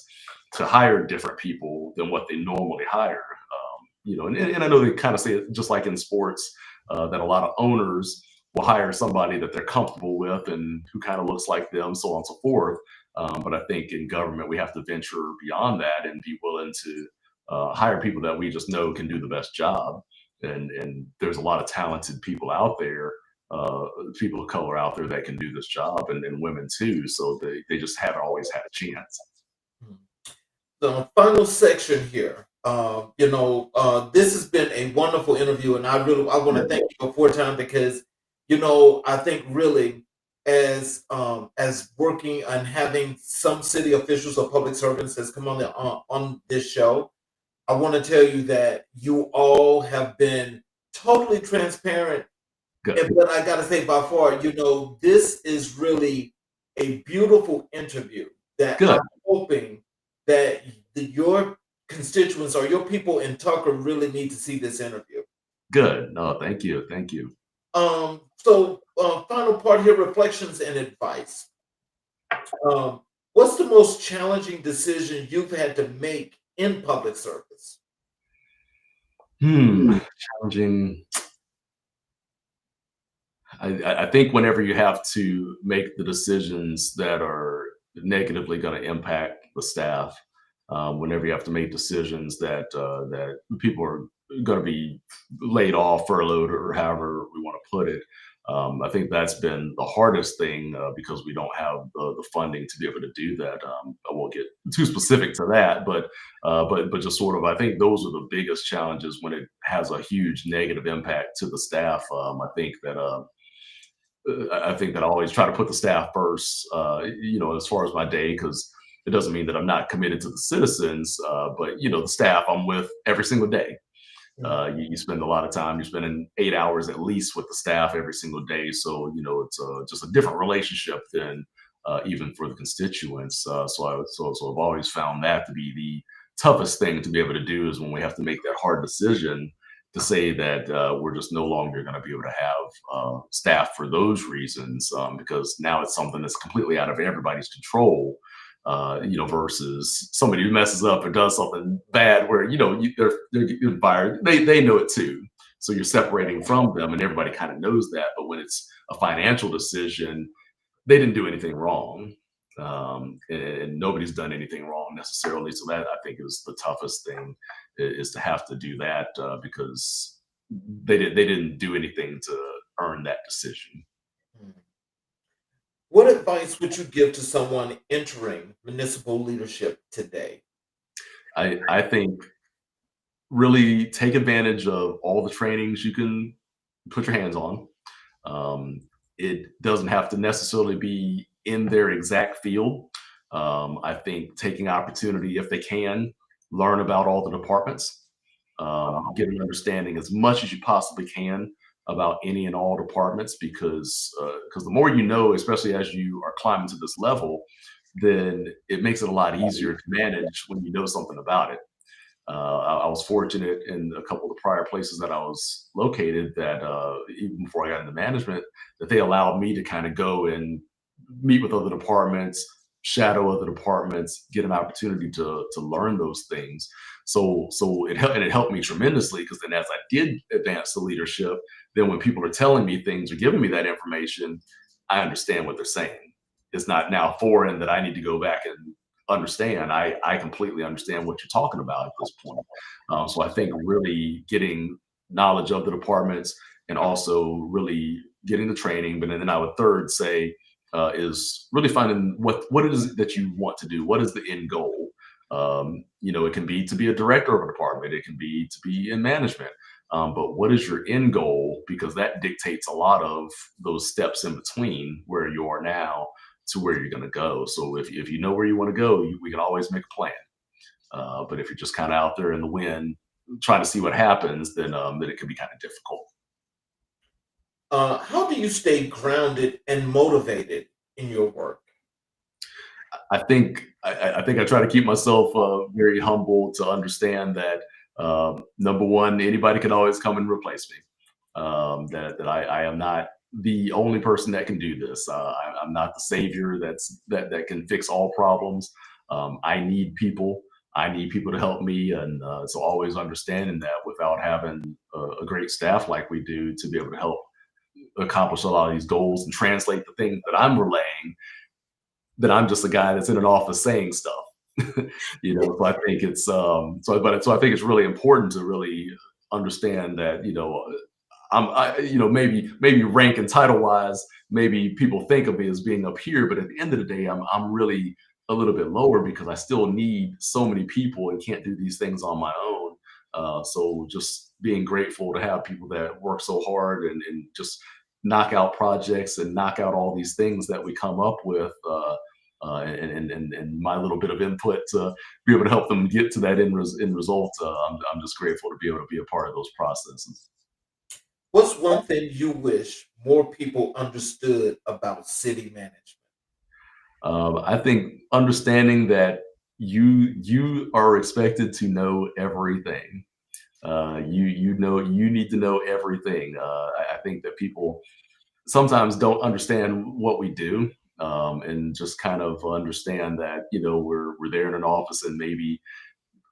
to hire different people than what they normally hire. And I know they kind of say it just like in sports, that a lot of owners will hire somebody that they're comfortable with and who kind of looks like them, so on and so forth. But I think in government, we have to venture beyond that and be willing to hire people that we just know can do the best job. And there's a lot of talented people out there, people of color out there that can do this job, and women too. So they just haven't always had a chance. The final section here. This has been a wonderful interview, and I want to thank you before time, because I think really as working and having some city officials or public servants that's come on this show, I want to tell you that you all have been totally transparent. Good. But I got to say, by far, this is really a beautiful interview that Good. I'm hoping that your constituents or your people in Tucker really need to see this interview. Good. No, thank you. Thank you. So final part here, reflections and advice. What's the most challenging decision you've had to make in public service? Challenging. I think whenever you have to make the decisions that are negatively going to impact the staff, whenever you have to make decisions that people are going to be laid off, furloughed, or however we want to put it, I think that's been the hardest thing because we don't have the funding to be able to do that. I won't get too specific to that, but just sort of, I think those are the biggest challenges when it has a huge negative impact to the staff. I think that I always try to put the staff first, as far as my day, because it doesn't mean that I'm not committed to the citizens, but the staff I'm with every single day. You spend a lot of time. You're spending 8 hours at least with the staff every single day, so it's just a different relationship than even for the constituents. So I've always found that to be the toughest thing to be able to do, is when we have to make that hard decision to say that we're just no longer going to be able to have staff for those reasons, because now it's something that's completely out of everybody's control. Versus somebody who messes up or does something bad where they're getting fired. They know it too, so you're separating from them, and everybody kind of knows that. But when it's a financial decision, they didn't do anything wrong, and nobody's done anything wrong necessarily. So that, I think, is the toughest thing, is to have to do that because they didn't do anything to earn that decision. What advice would you give to someone entering municipal leadership today? I think really take advantage of all the trainings you can put your hands on. Um, it doesn't have to necessarily be in their exact field. I think taking opportunity, if they can, learn about all the departments, get an understanding as much as you possibly can about any and all departments, because the more you know, especially as you are climbing to this level, then it makes it a lot easier to manage when you know something about it. I was fortunate in a couple of the prior places that I was located that even before I got into management, that they allowed me to kind of go and meet with other departments, shadow other departments, get an opportunity to learn those things. So it helped me tremendously, because then as I did advance to leadership, then when people are telling me things or giving me that information, I understand what they're saying. It's not now foreign that I need to go back and understand. I completely understand what you're talking about at this point. So I think really getting knowledge of the departments, and also really getting the training. But then I would third say is really finding what it is that you want to do. What is the end goal? It can be to be a director of a department. It can be to be in management. But what is your end goal? Because that dictates a lot of those steps in between where you are now to where you're going to go. So if you know where you want to go, we can always make a plan. But if you're just kind of out there in the wind trying to see what happens, then it can be kind of difficult. How do you stay grounded and motivated in your work? I try to keep myself very humble to understand that number one, anybody can always come and replace me. That I am not the only person that can do this. I'm not the savior that can fix all problems. I need people. I need people to help me, and so always understanding that without having a great staff like we do to be able to help accomplish a lot of these goals and translate the things that I'm relaying, that I'm just a guy that's in an office saying stuff. So I think it's so I think it's really important to really understand that maybe rank and title wise, maybe people think of me as being up here, but at the end of the day, I'm really a little bit lower, because I still need so many people and can't do these things on my own. So just being grateful to have people that work so hard and just knock out projects and knock out all these things that we come up with. And my little bit of input to be able to help them get to that end result. I'm just grateful to be able to be a part of those processes. What's one thing you wish more people understood about city management? I think understanding that you are expected to know everything. You need to know everything. I think that people sometimes don't understand what we do, and just kind of understand that we're there in an office, and maybe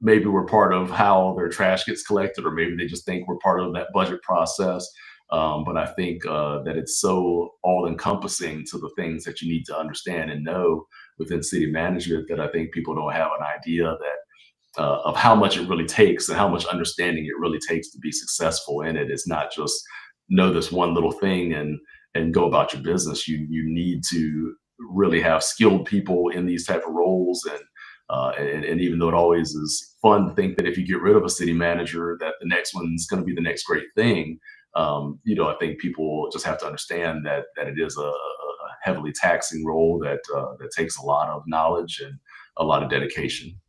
we're part of how their trash gets collected, or maybe they just think we're part of that budget process. But I think that it's so all encompassing to the things that you need to understand and know within city management, that I think people don't have an idea that of how much it really takes and how much understanding it really takes to be successful in it. It's not just know this one little thing and go about your business. You need to really have skilled people in these type of roles, and even though it always is fun to think that if you get rid of a city manager, that the next one's going to be the next great thing. I think people just have to understand that it is a heavily taxing role that takes a lot of knowledge and a lot of dedication.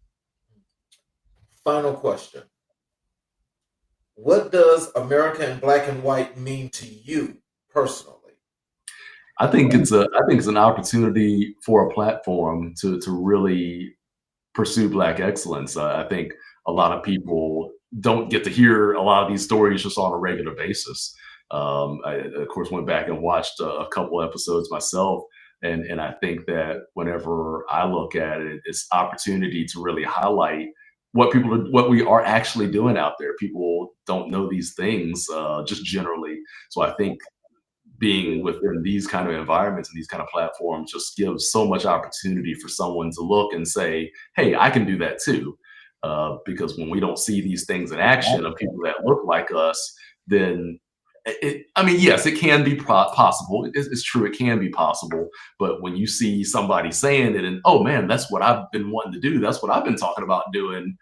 Final question. What does America in Black and White mean to you personally? I think it's an opportunity for a platform to really pursue Black excellence. I think a lot of people don't get to hear a lot of these stories just on a regular basis. I, of course, went back and watched a couple episodes myself, and I think that whenever I look at it, it's opportunity to really highlight what we are actually doing out there. People don't know these things just generally. So I think being within these kind of environments and these kind of platforms just gives so much opportunity for someone to look and say, hey, I can do that too. Because when we don't see these things in action of people that look like us, then yes, it can be possible. It's true, it can be possible. But when you see somebody saying it and, oh man, that's what I've been wanting to do, that's what I've been talking about doing,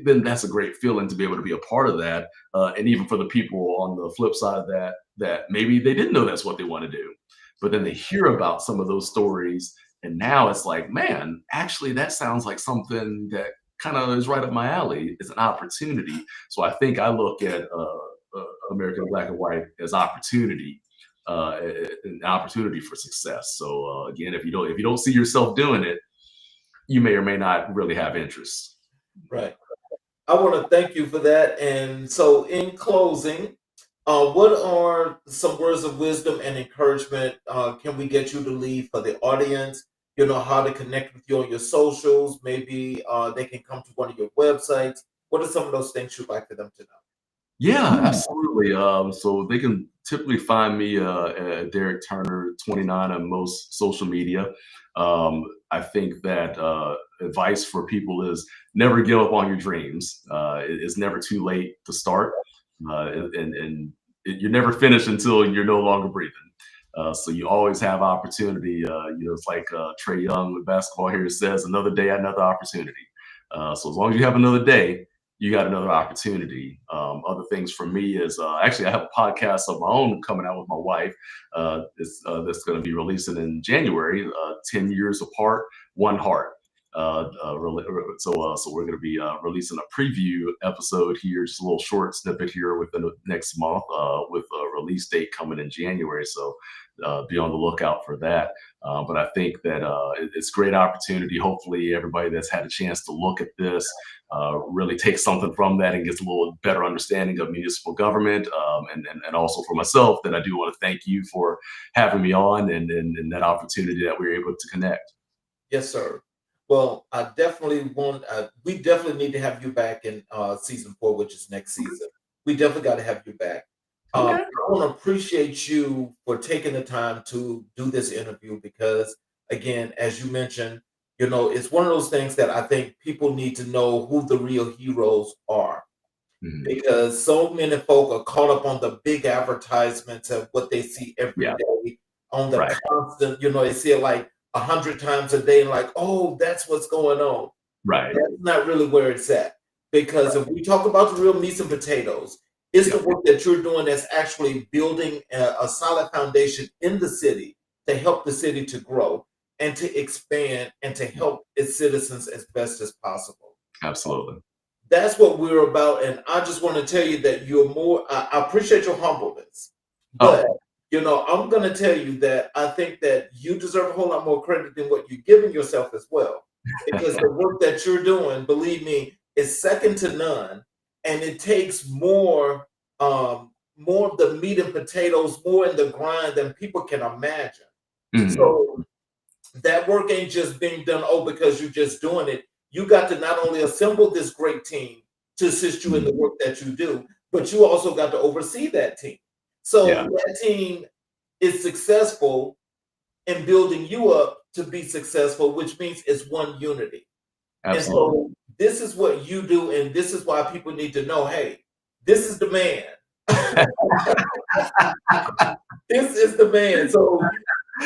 then that's a great feeling to be able to be a part of that. And even for the people on the flip side of that, that maybe they didn't know that's what they want to do, but then they hear about some of those stories, and now it's like, man, actually, that sounds like something that kind of is right up my alley. It's an opportunity. So I think I look at American Black and White as opportunity, an opportunity for success. So again, if you don't see yourself doing it, you may or may not really have interest. Right. I want to thank you for that. And so, in closing, what are some words of wisdom and encouragement can we get you to leave for the audience? You know, how to connect with you on your socials. Maybe they can come to one of your websites. What are some of those things you'd like for them to know? Yeah, absolutely. So they can typically find me at Derrick Turner 29 on most social media. I think that advice for people is never give up on your dreams. It's never too late to start, and you're never finished until you're no longer breathing. So you always have opportunity. It's like Trey Young with basketball here says, "Another day, another opportunity." So as long as you have another day, you got another opportunity. Other things for me is actually I have a podcast of my own coming out with my wife. That's going to be releasing in January. 10 years apart, one heart. So we're going to be releasing a preview episode here, just a little short snippet here within the next month, with a release date coming in January. So be on the lookout for that. But I think that it's a great opportunity. Hopefully, everybody that's had a chance to look at this really takes something from that and gets a little better understanding of municipal government. And also for myself, that I do want to thank you for having me on and that opportunity that we were able to connect. Yes, sir. Well, I definitely want. We definitely need to have you back in season 4, which is next season. We definitely got to have you back. Okay. I want to appreciate you for taking the time to do this interview because, again, as you mentioned, you know, it's one of those things that I think people need to know who the real heroes are Mhm. because so many folk are caught up on the big advertisements of what they see every Yeah. day on the Right. constant, you know, they see it like 100 times a day and like, oh, that's what's going on. Right. That's not really where it's at. Because if we talk about the real meats and potatoes, it's the Yep. work that you're doing that's actually building a solid foundation in the city to help the city to grow and to expand and to help its citizens as best as possible. Absolutely. That's what we're about. And I just want to tell you that you're more, I appreciate your humbleness. But, Oh, you know, I'm going to tell you that I think that you deserve a whole lot more credit than what you're giving yourself as well. Because the work that you're doing, believe me, is second to none. And it takes more of the meat and potatoes, more in the grind than people can imagine. mhm. So that work ain't just being done, oh, because you're just doing it. You got to not only assemble this great team to assist you in the Mhm. work that you do, but you also got to oversee that team. So Yeah. that team is successful in building you up to be successful, which means it's one unity. And Absolutely. so this is what you do, and this is why people need to know, hey, this is the man. This is the man. So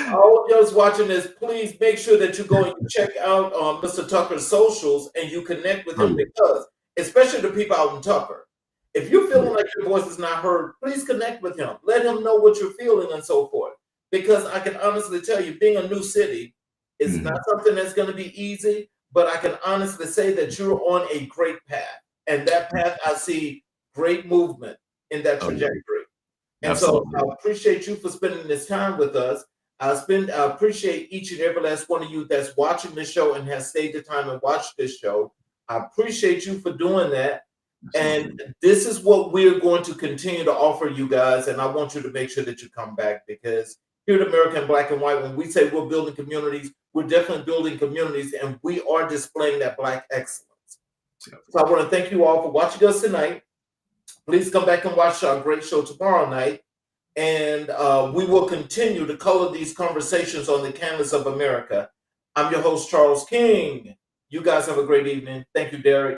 all of y'all watching this, please make sure that you go and you check out Mr. Tucker's socials and you connect with him Brilliant. because, especially the people out in Tucker, if you're feeling Yeah. like your voice is not heard, please connect with him. Let him know what you're feeling and so forth. Because I can honestly tell you, being a new city is not Mhm. something that's going to be easy, but I can honestly say that you're on a great path. And that path, I see great movement in that Oh, yeah. trajectory. And so I Absolutely. appreciate you for spending this time with us. I appreciate each and every last one of you that's watching this show and has stayed the time and watched this show. I appreciate you for doing that. And Absolutely. this is what we're going to continue to offer you guys. And I want you to make sure that you come back because here at American Black and White, when we say we're building communities, we're definitely building communities and we are displaying that Black excellence. Yeah. So I want to thank you all for watching us tonight. Please come back and watch our great show tomorrow night. And we will continue to color these conversations on the canvas of America. I'm your host, Charles King. You guys have a great evening. Thank you, Derrick.